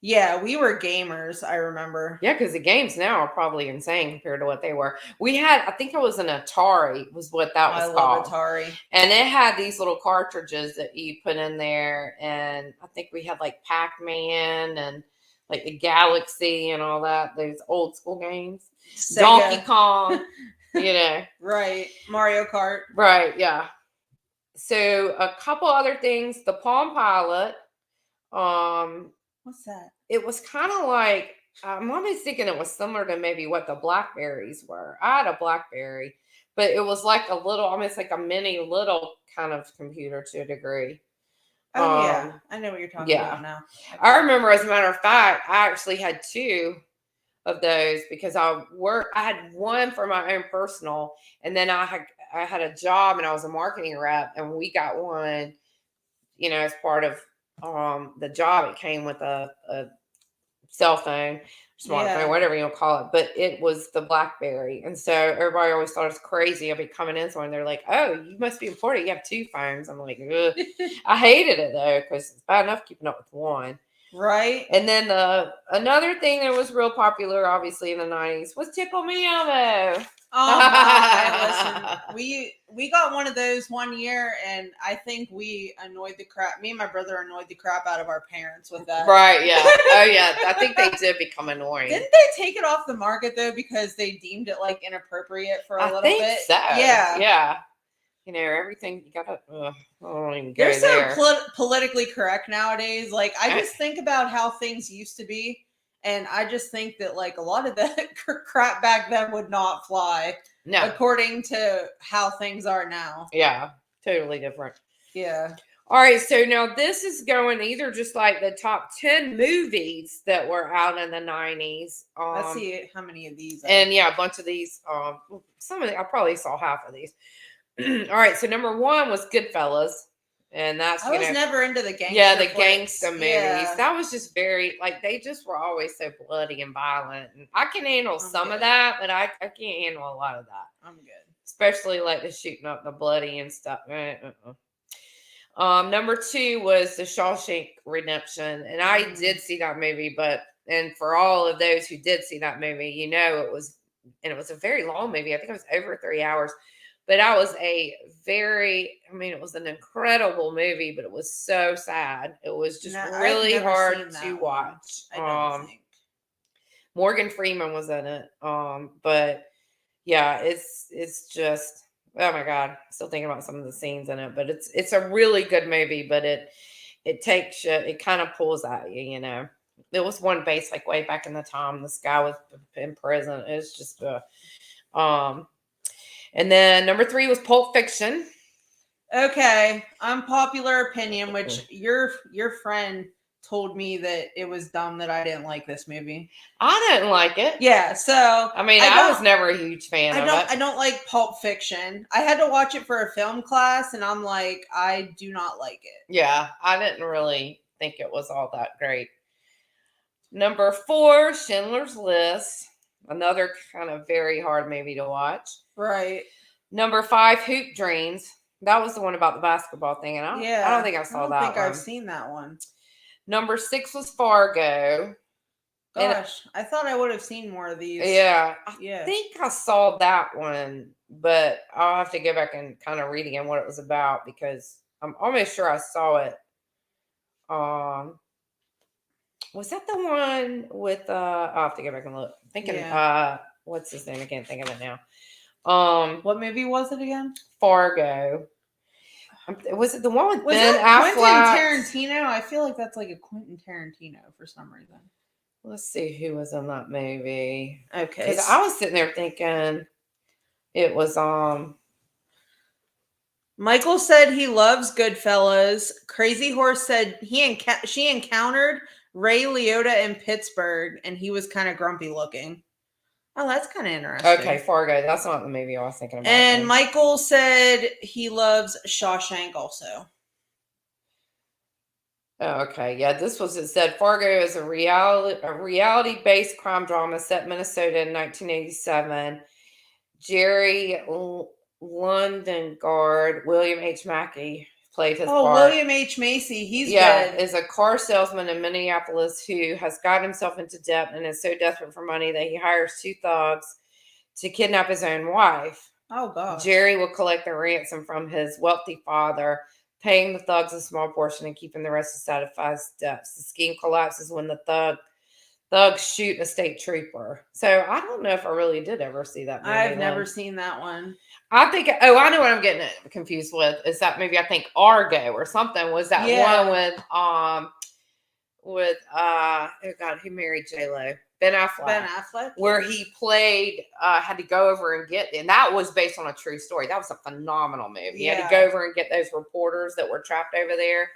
yeah, we were gamers, I remember. Yeah, because the games now are probably insane compared to what they were. We had, I think it was an Atari, was what that was called. I love Atari. And it had these little cartridges that you put in there. And I think we had like Pac-Man and like the Galaxy and all that, those old school games. Sega. Donkey Kong, Right. Mario Kart. Right, yeah. So a couple other things. The Palm Pilot. What's that? It was kind of like, I'm always thinking it was similar to maybe what the Blackberries were. I had a Blackberry, but it was like a little, almost like a mini little kind of computer to a degree. Oh, yeah. I know what you're talking about now. I remember, as a matter of fact, I actually had 2 of those because I had one for my own personal, and then I had a job and I was a marketing rep, and we got one, as part of the job. It came with a cell phone, smartphone, whatever you want to call it, but it was the Blackberry. And so everybody always thought it was crazy. I'd be coming in somewhere and they're like, oh, you must be important. You have 2 phones. I'm like, ugh. I hated it though, because it's bad enough keeping up with one. Right. And then another thing that was real popular, obviously, in the 90s was Tickle Me Elmo. Oh my, listen, we got one of those one year, and I think me and my brother annoyed the crap out of our parents with that. Right, yeah. Oh, yeah. I think they did become annoying. Didn't they take it off the market, though, because they deemed it, like, inappropriate for a little bit? I think so. Yeah. Yeah. Everything, you gotta, I don't even go They're so there. politically correct nowadays. Like, I just think about how things used to be. And I just think that, like, a lot of that crap back then would not fly. No. According to how things are now. Yeah. Totally different. Yeah. All right. So now this is going either just like the top 10 movies that were out in the 90s. Let's see how many of these. And yeah, a bunch of these. Some of I probably saw half of these. All right. So number 1 was Goodfellas. And that's, I was never into the gangster. Yeah, the gangster movies. Yeah. That was just very, like, they just were always so bloody and violent. And I can handle some of that, but I can't handle a lot of that. I'm good. Especially like the shooting up the bloody and stuff. Number 2 was The Shawshank Redemption. And I did see that movie, and for all of those who did see that movie, it was a very long movie. I think it was over 3 hours. But it was an incredible movie, but it was so sad. It was just really hard to watch. I don't think. Morgan Freeman was in it. But yeah, it's just, oh my God, still thinking about some of the scenes in it, but it's a really good movie, but it takes you, it kind of pulls at you, There was one based like way back in the time. This guy was in prison. It's just, and then number 3 was Pulp Fiction. Okay. Unpopular opinion, which your friend told me that it was dumb that I didn't like this movie. I didn't like it. Yeah, so I was never a huge fan of it. I don't like Pulp Fiction. I had to watch it for a film class, and I'm like, I do not like it. Yeah, I didn't really think it was all that great. Number 4, Schindler's List. Another kind of very hard movie to watch. Right. Number 5, Hoop Dreams. That was the one about the basketball thing. And I don't think I saw that one. I don't think I've seen that one. Number 6 was Fargo. Gosh, I thought I would have seen more of these. Yeah. I think I saw that one, but I'll have to go back and kind of read again what it was about, because I'm almost sure I saw it Was that the one with I'll have to go back and look. Thinking what's his name? I can't think of it now. What movie was it again? Fargo. Was it the one with Was Ben that Affleck? Quentin Tarantino? I feel like that's like a Quentin Tarantino for some reason. Let's see who was in that movie. Okay. Because I was sitting there thinking it was Michael said he loves Goodfellas. Crazy Horse said she encountered Ray Liotta in Pittsburgh and he was kind of grumpy looking. Oh, that's kind of interesting. Okay, Fargo. That's not the movie I was thinking about. And then. Michael said he loves Shawshank also. Oh, okay. Yeah, this was it said Fargo is a reality-based crime drama set in Minnesota in 1987. Jerry Lundengard, William H. Mackey played his part. William H. Macy, he's good. Is a car salesman in Minneapolis who has gotten himself into debt and is so desperate for money that he hires two thugs to kidnap his own wife. Oh, God. Jerry will collect the ransom from his wealthy father, paying the thugs a small portion and keeping the rest to satisfy his debts. The scheme collapses when the thugs shoot a state trooper. So I don't know if I really did ever see that movie. I've never seen that one. I think, I know what I'm getting confused with. Is that maybe I think Argo or something? Was that one with oh God, who married J-Lo? Ben Affleck. Where he played, had to go over and get, and that was based on a true story. That was a phenomenal movie. He had to go over and get those reporters that were trapped over there.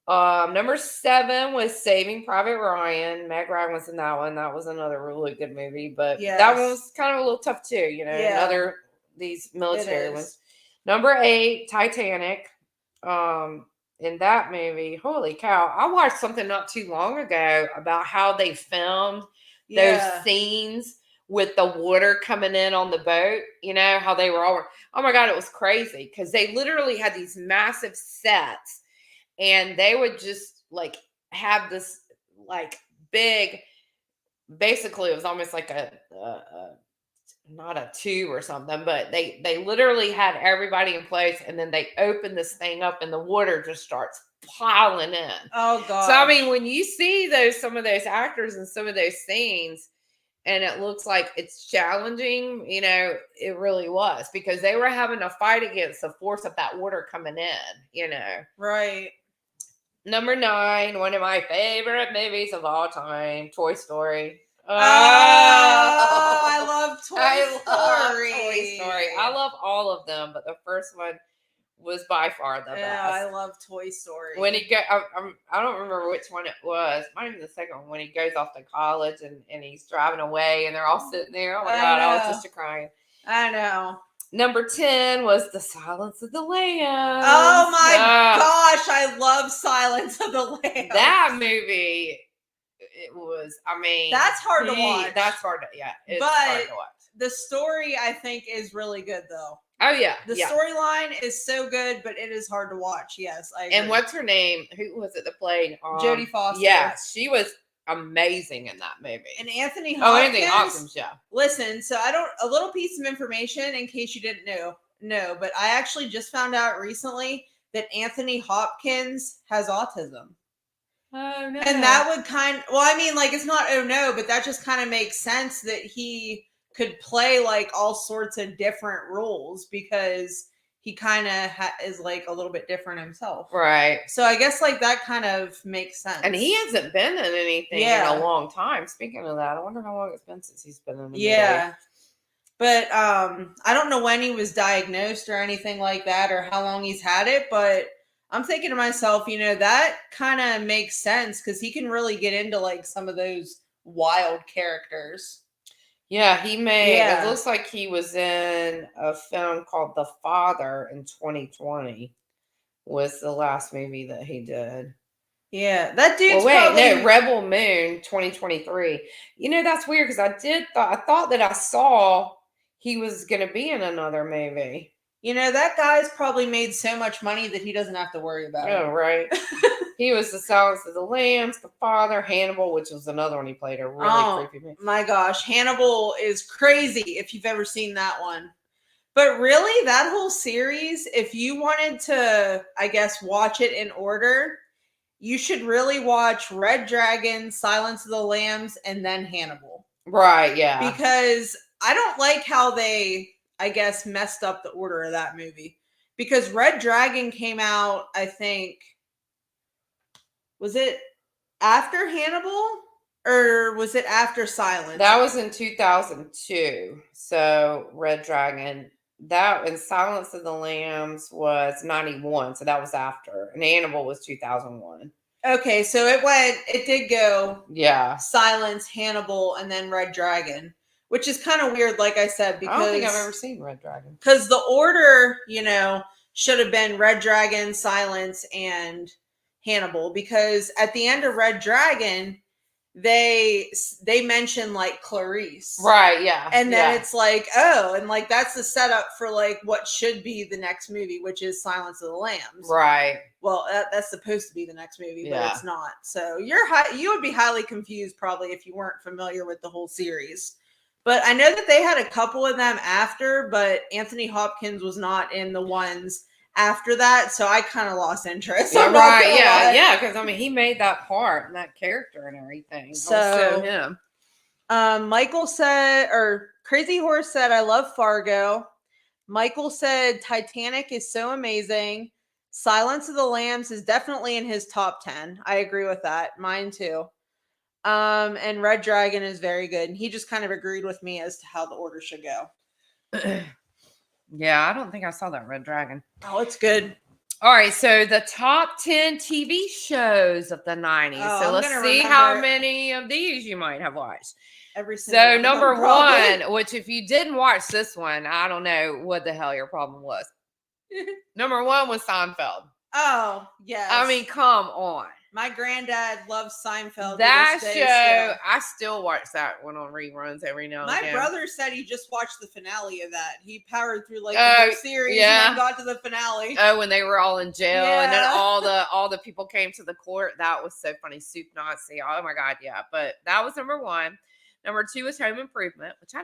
Number 7 was Saving Private Ryan. Meg Ryan was in that one. That was another really good movie, but that one was kind of a little tough too. Another these military ones. Number 8, Titanic. In that movie, holy cow! I watched something not too long ago about how they filmed those scenes with the water coming in on the boat. How they were all. Oh my God, it was crazy because they literally had these massive sets. And they would just like have this like big, basically it was almost like a not a tube or something, but they literally had everybody in place, and then they open this thing up and the water just starts piling in. Oh God. So I mean, when you see some of those actors and some of those scenes, and it looks like it's challenging, it really was, because they were having to fight against the force of that water coming in, Right. Number 9, one of my favorite movies of all time, Toy Story. Oh, I love Toy Story. I love all of them, but the first one was by far the best. I love Toy Story. When he I don't remember which one it was. It might have been the second one, when he goes off to college and he's driving away and they're all sitting there. Oh my God, I was just crying. I know. Number 10 was The Silence of the Lambs. Oh my gosh, I love Silence of the Lambs. That movie, it was, that's hard to watch. That's hard to, it's hard to watch. The story, I think, is really good though. Oh yeah. The storyline is so good, but it is hard to watch. Yes, I agree. And what's her name? Who was it that played? Jodie Foster. Yeah, she was amazing in that movie. And Anthony Hopkins. Anthony Hopkins, yeah. Listen, so a little piece of information in case you didn't know, but I actually just found out recently that Anthony Hopkins has autism. Oh no. And that would it's not but that just kind of makes sense that he could play like all sorts of different roles because he kind of is like a little bit different himself. Right. So I guess like that kind of makes sense. And he hasn't been in anything in a long time. Speaking of that, I wonder how long it's been since he's been in a movie. Yeah. But I don't know when he was diagnosed or anything like that or how long he's had it, but I'm thinking to myself, that kind of makes sense because he can really get into like some of those wild characters. Yeah, he made. It looks like he was in a film called The Father in 2020. Was the last movie that he did. Yeah, that dude's Rebel Moon 2023. That's weird because I thought that I saw he was going to be in another movie. That guy's probably made so much money that he doesn't have to worry about it. Oh, right. He was The Silence of the Lambs, The Father, Hannibal, which was another one he played, a really creepy movie. My gosh, Hannibal is crazy if you've ever seen that one. But really, that whole series, if you wanted to, I guess, watch it in order, you should really watch Red Dragon, Silence of the Lambs, and then Hannibal. Right, yeah. Because I don't like how they, I guess, messed up the order of that movie. Because Red Dragon came out, I think, was it after Hannibal or was it after Silence? That was in 2002. So Red Dragon, that and Silence of the Lambs was 91. So that was after. And Hannibal was 2001. Okay, so it did go Yeah. Silence, Hannibal, and then Red Dragon, which is kind of weird, like I said, because I don't think I've ever seen Red Dragon. Because the order, should have been Red Dragon, Silence, and Hannibal. Because at the end of Red Dragon, they mention like Clarice. Right, yeah. And then it's like, oh, and like that's the setup for like what should be the next movie, which is Silence of the Lambs. Right. Well, that's supposed to be the next movie, but Yeah. it's not. So you would be highly confused probably if you weren't familiar with the whole series. But I know that they had a couple of them after, but Anthony Hopkins was not in the ones after that, so I kind of lost interest. Yeah, I'm not right, gonna yeah, lie. yeah, because I mean he made that part and that character and everything. So, him. Michael said, or Crazy Horse said, I love Fargo. Michael said Titanic is so amazing. Silence of the Lambs is definitely in his top 10. I agree with that. Mine too. And Red Dragon is very good. And he just kind of agreed with me as to how the order should go. Yeah, I don't think I saw that Red Dragon. Oh, it's good. All right, so the top 10 TV shows of the 90s. Oh, so I'm let's gonna see how remember many of these you might have watched. Every single So one of them, number probably. one, which if you didn't watch this one, I don't know what the hell your problem was. Number one was Seinfeld. Oh, yes. I mean, come on. My granddad loves Seinfeld. to That this show, day still. I still watch that one on reruns every now and My again. brother said he just watched the finale of that. He powered through like the Oh, whole series yeah. and then got to the finale. Oh, when they were all in jail and then Yeah. all the people came to the court. That was so funny. Soup Nazi. Oh my God, yeah. But that was number one. Number two was Home Improvement, which I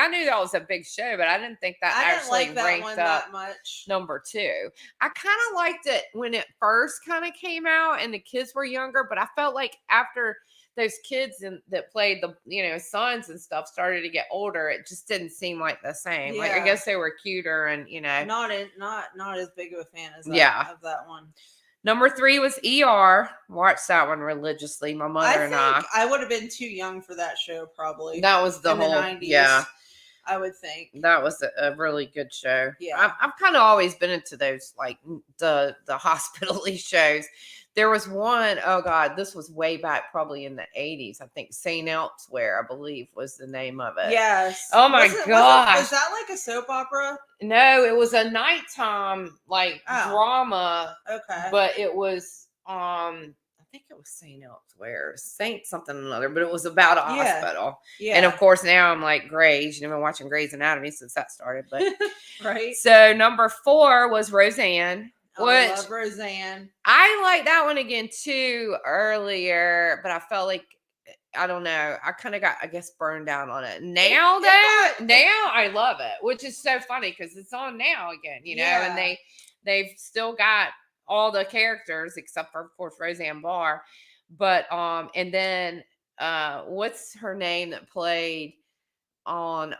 knew that was a big show, but I didn't think that I didn't actually like that ranked one up that much. number two. I kind of liked it when it first kind of came out and the kids were younger, but I felt like after those kids that played the sons and stuff started to get older, it just didn't seem like the same. Like I Yeah. guess they were cuter and Not as big of a fan as Yeah. that one. Number three was ER. Watched that one religiously. My mother and I. I would have been too young for that show probably. That was the in whole the 90s. yeah. I would think. That was a really good show. Yeah. I've kind of always been into those like the hospital-y shows. There was one, oh God, this was way back probably in the 80s. I think St. Elsewhere, I believe, was the name of it. Yes. Oh my gosh. Was that like a soap opera? No, it was a nighttime like Oh. drama, Okay. but it was I think it was St. Elsewhere, Saint something or another, but it was about a Yeah. hospital. Yeah. And of course now I'm like Grey's. I've been watching Grey's Anatomy since that started. But right. so number four was Roseanne. I love Roseanne. I like that one again too earlier, but I felt like I don't know. I kind of got, I guess, burned out on it. Now now I love it, which is so funny because it's on now again, Yeah. and they've still got all the characters except for, of course, Roseanne Barr. But and then what's her name that played on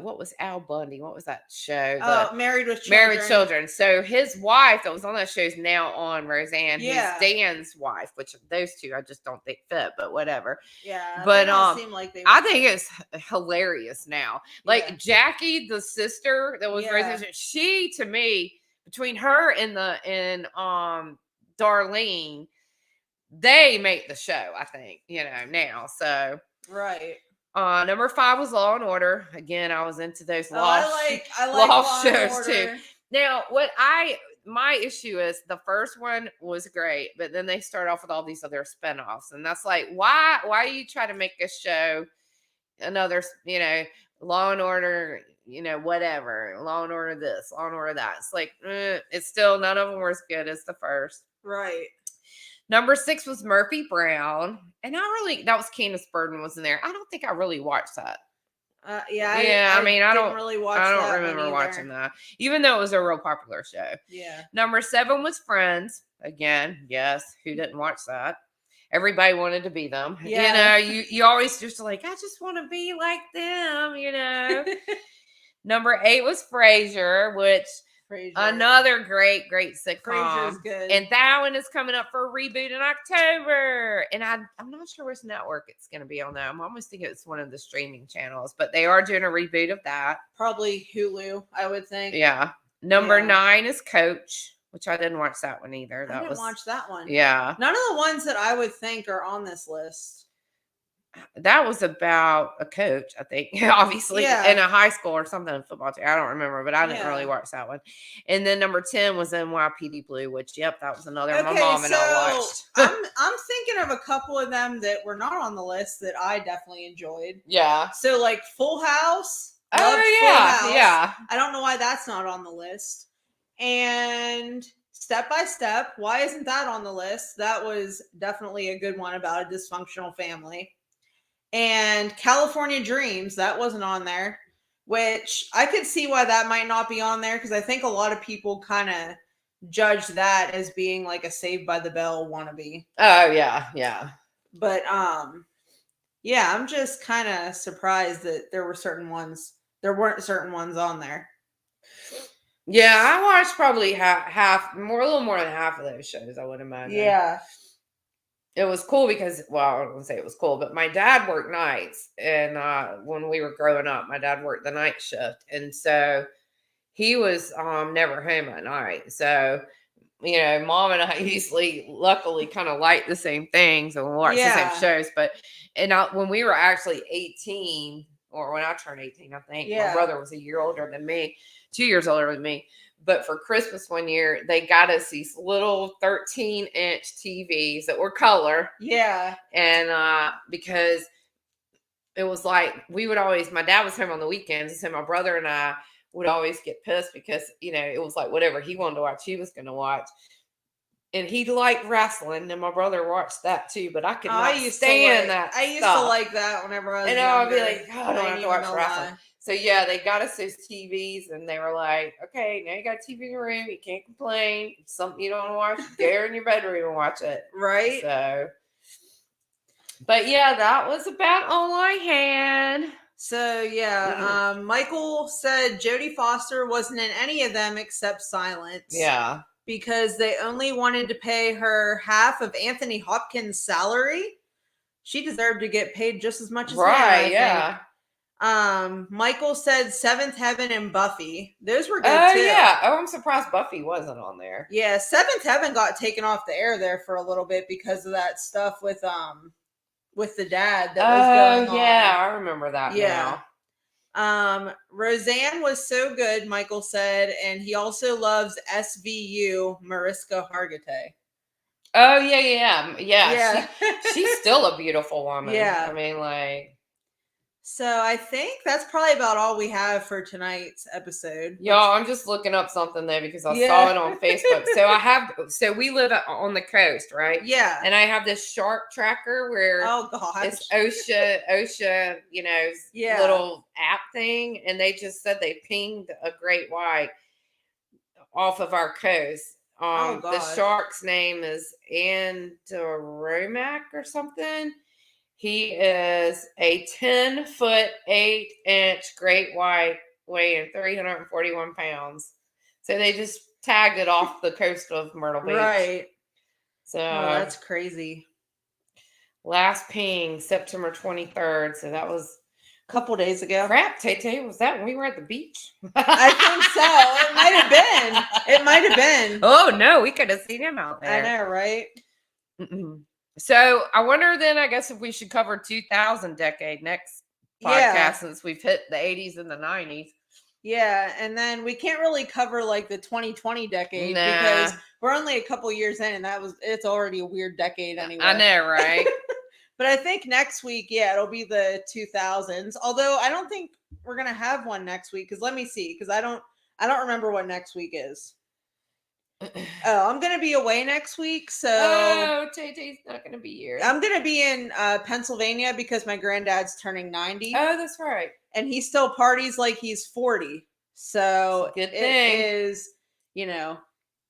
what was Al Bundy? What was that show? Married with Children. Married with Children. So his wife that was on that show is now on Roseanne. Yeah. Who's Dan's wife, which those two I just don't think fit, but whatever. Yeah. But they don't seem like they I would think fit. it's hilarious now. Like Yeah. Jackie, the sister that was Yeah. Roseanne, she to me, between her and Darlene, they make the show, I think, now. So Right. number five was Law and Order. Again, I was into those Oh, law I like law Law and shows too. Order. Now, my issue is the first one was great, but then they start off with all these other spinoffs, and that's like, why you try to make a show another, Law and Order, whatever, Law and Order this, Law and Order that. It's like, it's still none of them were as good as the first. Right. Number six was Murphy Brown, and that was Candace Burton was in there. I don't think I really watched that. Yeah, Yeah, I mean, I didn't don't really watch I don't that remember one watching either. that, even though it was a real popular show. Yeah. Number 7 was Friends. Again, yes, who didn't watch that? Everybody wanted to be them. Yeah. You always just like, I just want to be like them. Number 8 was Frasier, which Frasier. another great sitcom. Frasier's good. And that one is coming up for a reboot in October. And I'm not sure which network it's going to be on, though. I'm almost thinking it's one of the streaming channels, but they are doing a reboot of that. Probably Hulu, I would think. Yeah. Number Yeah. 9 is Coach, which I didn't watch that one either. I didn't watch that one. Yeah. None of the ones that I would think are on this list. That was about a coach, I think, obviously, Yeah. in a high school or something, football team. I don't remember, but I didn't really Yeah. watch that one. And then number 10 was NYPD Blue, which, yep, that was another my Okay, mom and I watched. I'm thinking of a couple of them that were not on the list that I definitely enjoyed. Yeah. So like Full House. Oh, loved Full yeah. House. Yeah. I don't know why that's not on the list. And Step by Step. Why isn't that on the list? That was definitely a good one about a dysfunctional family. And California Dreams, that wasn't on there, which I could see why that might not be on there because I think a lot of people kind of judge that as being like a Saved by the Bell wannabe. Oh, yeah. Yeah. But yeah, I'm just kind of surprised that there weren't certain ones on there. Yeah, I watched probably a little more than half of those shows, I would imagine. Yeah. It was cool because, well, I wouldn't say it was cool, but my dad worked nights. And when we were growing up, my dad worked the night shift. And so he was never home at night. So, mom and I usually, luckily, kind of like the same things and watch the same shows. But when we were actually 18, or when I turned 18, I think, my brother was a year older than me, 2 years older than me. But for Christmas one year, they got us these little 13-inch TVs that were color. Yeah. And because it was like, my dad was home on the weekends. And so my brother and I would always get pissed because, it was like whatever he wanted to watch, he was going to watch. And he liked wrestling, and my brother watched that too. But I could not stand that. I used to like that whenever I was younger. I'd be like, oh, I don't have to watch wrestling. So yeah, they got us those TVs, and they were like, okay, now you got a TV in your room. You can't complain. If something you don't want to watch, go in your bedroom and watch it. Right. So, but yeah, that was about all I had. So yeah, Michael said Jodie Foster wasn't in any of them except Silence. Yeah. Because they only wanted to pay her half of Anthony Hopkins' salary. She deserved to get paid just as much as him, I think. Michael said Seventh Heaven and Buffy. Those were good too. Yeah. Oh, I'm surprised Buffy wasn't on there. Yeah, Seventh Heaven got taken off the air there for a little bit because of that stuff with the dad that was going on. Yeah, I remember that now. Roseanne was so good, Michael said, and he also loves SVU, Mariska Hargitay. Oh, yeah. She's still a beautiful woman. Yeah. I mean, like. So I think that's probably about all we have for tonight's episode. Y'all, I'm just looking up something there because I saw it on Facebook. So we live on the coast, right? Yeah. And I have this shark tracker where it's OSHA, little app thing. And they just said they pinged a great white off of our coast. The shark's name is Andromac or something. He is a 10-foot, 8-inch great white weighing 341 pounds. So they just tagged it off the coast of Myrtle Beach. Right. So that's crazy. Last ping, September 23rd. So that was a couple days ago. Crap, Tay, was that when we were at the beach? I think so. It might have been. Oh, no, we could have seen him out there. I know, right? Mm-mm. So I wonder then, I guess, if we should cover 2000 decade next podcast since we've hit the 80s and the 90s. Yeah, and then we can't really cover like the 2020 decade because we're only a couple years in, and it's already a weird decade anyway. I know, right? But I think next week, it'll be the 2000s. Although I don't think we're gonna have one next week because let me see, because I don't remember what next week is. Oh, I'm gonna be away next week, so Oh, Tay-Tay's not gonna be here. I'm gonna be in Pennsylvania because my granddad's turning 90, Oh, that's right. and he still parties like he's 40. So It's a good it thing. is,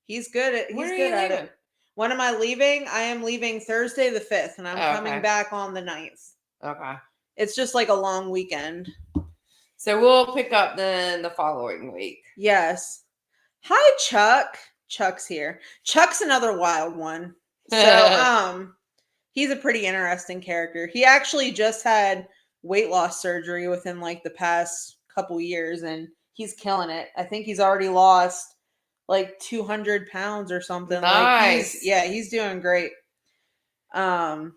he's good at When he's are good you at leaving? it. When am I leaving? I am leaving Thursday the 5th, and I'm Oh, coming okay. back on the 9th. Okay. It's just like a long weekend. So we'll pick up then the following week. Yes. Hi, Chuck. Chuck's here. Chuck's another wild one. So, he's a pretty interesting character. He actually just had weight loss surgery within like the past couple years, and he's killing it. I think he's already lost like 200 pounds or something. Nice. He's doing great. But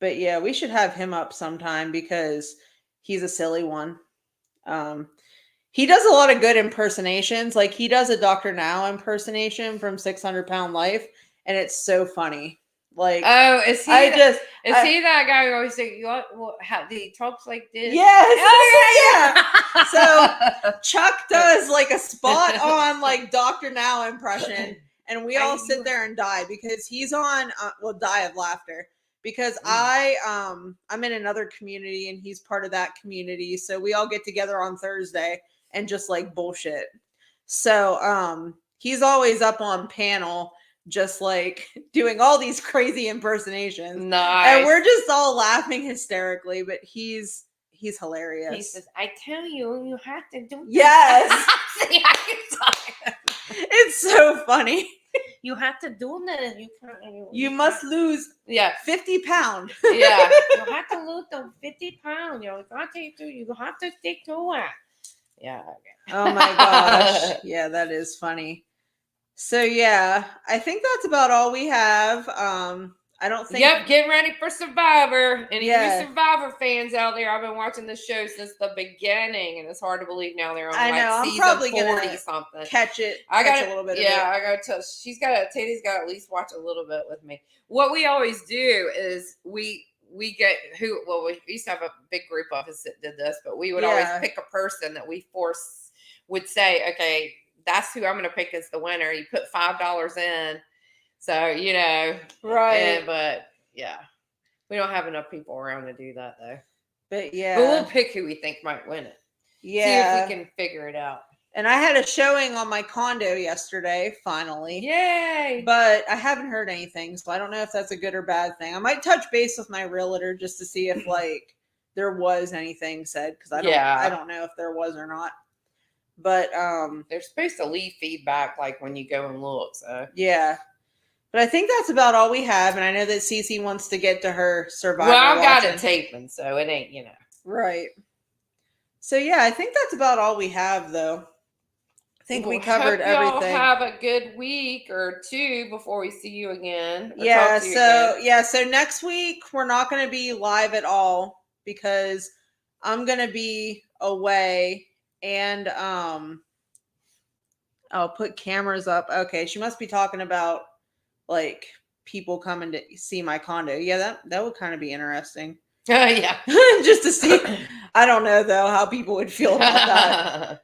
yeah, we should have him up sometime because he's a silly one. He does a lot of good impersonations. Like he does a Dr. Now impersonation from 600 Pound Life, and it's so funny. Like, Oh, is he? is he that guy who always say, how he talks like this? Yes. Oh, So Chuck does like a spot on like Dr. Now impression, and we all sit there and die because he's on. We'll die of laughter because I'm in another community and he's part of that community, so we all get together on Thursday and just like bullshit. So he's always up on panel just like doing all these crazy impersonations. Nice. And we're just all laughing hysterically, but he's hilarious. He says, I tell you, you have to do this. Yes. See, I can talk. It's so funny. You have to do that. You must lose 50 pounds. Yeah. You have to lose the 50 pounds. You have to stick to it. Yeah. Oh my gosh. Yeah, that is funny. So yeah, I think that's about all we have. I don't think. Yep, get ready for Survivor. Any of you Survivor fans out there? I've been watching this show since the beginning, and it's hard to believe now they're on I'm season probably 40 something. Catch it. I got a little bit. Yeah, I got to. Teddy's got to at least watch a little bit with me. What we always do is we get we used to have a big group of us that did this, but we would always pick a person that we would say, okay, that's who I'm going to pick as the winner. You put $5 in. So, right. But yeah, we don't have enough people around to do that though. But yeah, but we'll pick who we think might win it. Yeah. See if we can figure it out. And I had a showing on my condo yesterday, finally. Yay. But I haven't heard anything, so I don't know if that's a good or bad thing. I might touch base with my realtor just to see if like there was anything said, because I don't know if there was or not. But they're supposed to leave feedback like when you go and look. So yeah. But I think that's about all we have, and I know that Cece wants to get to her Survivor. Well, I've got it taping, so it ain't, Right. So yeah, I think that's about all we have, though. I think we covered everything. Y'all have a good week or two before we see you again. Yeah. So next week we're not going to be live at all because I'm going to be away, and I'll put cameras up. Okay, she must be talking about like people coming to see my condo. Yeah, that would kind of be interesting. Yeah. Just to see. I don't know though how people would feel about that.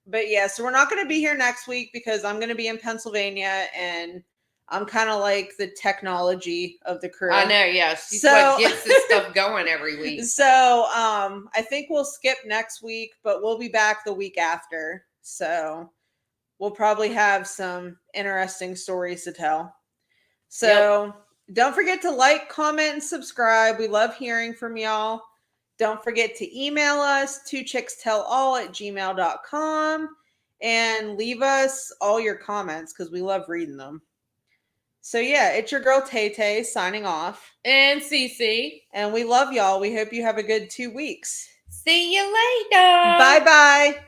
But yeah, so we're not going to be here next week because I'm going to be in Pennsylvania, and I'm kind of like the technology of the crew. I know, yeah. She's what gets this stuff going every week. So I think we'll skip next week, but we'll be back the week after. So we'll probably have some interesting stories to tell. So don't forget to like, comment, and subscribe. We love hearing from y'all. Don't forget to email us, twochickstellall@gmail.com, and leave us all your comments because we love reading them. So yeah, it's your girl Tay Tay signing off. And Cece. And we love y'all. We hope you have a good 2 weeks. See you later. Bye-bye.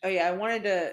Oh yeah, I wanted to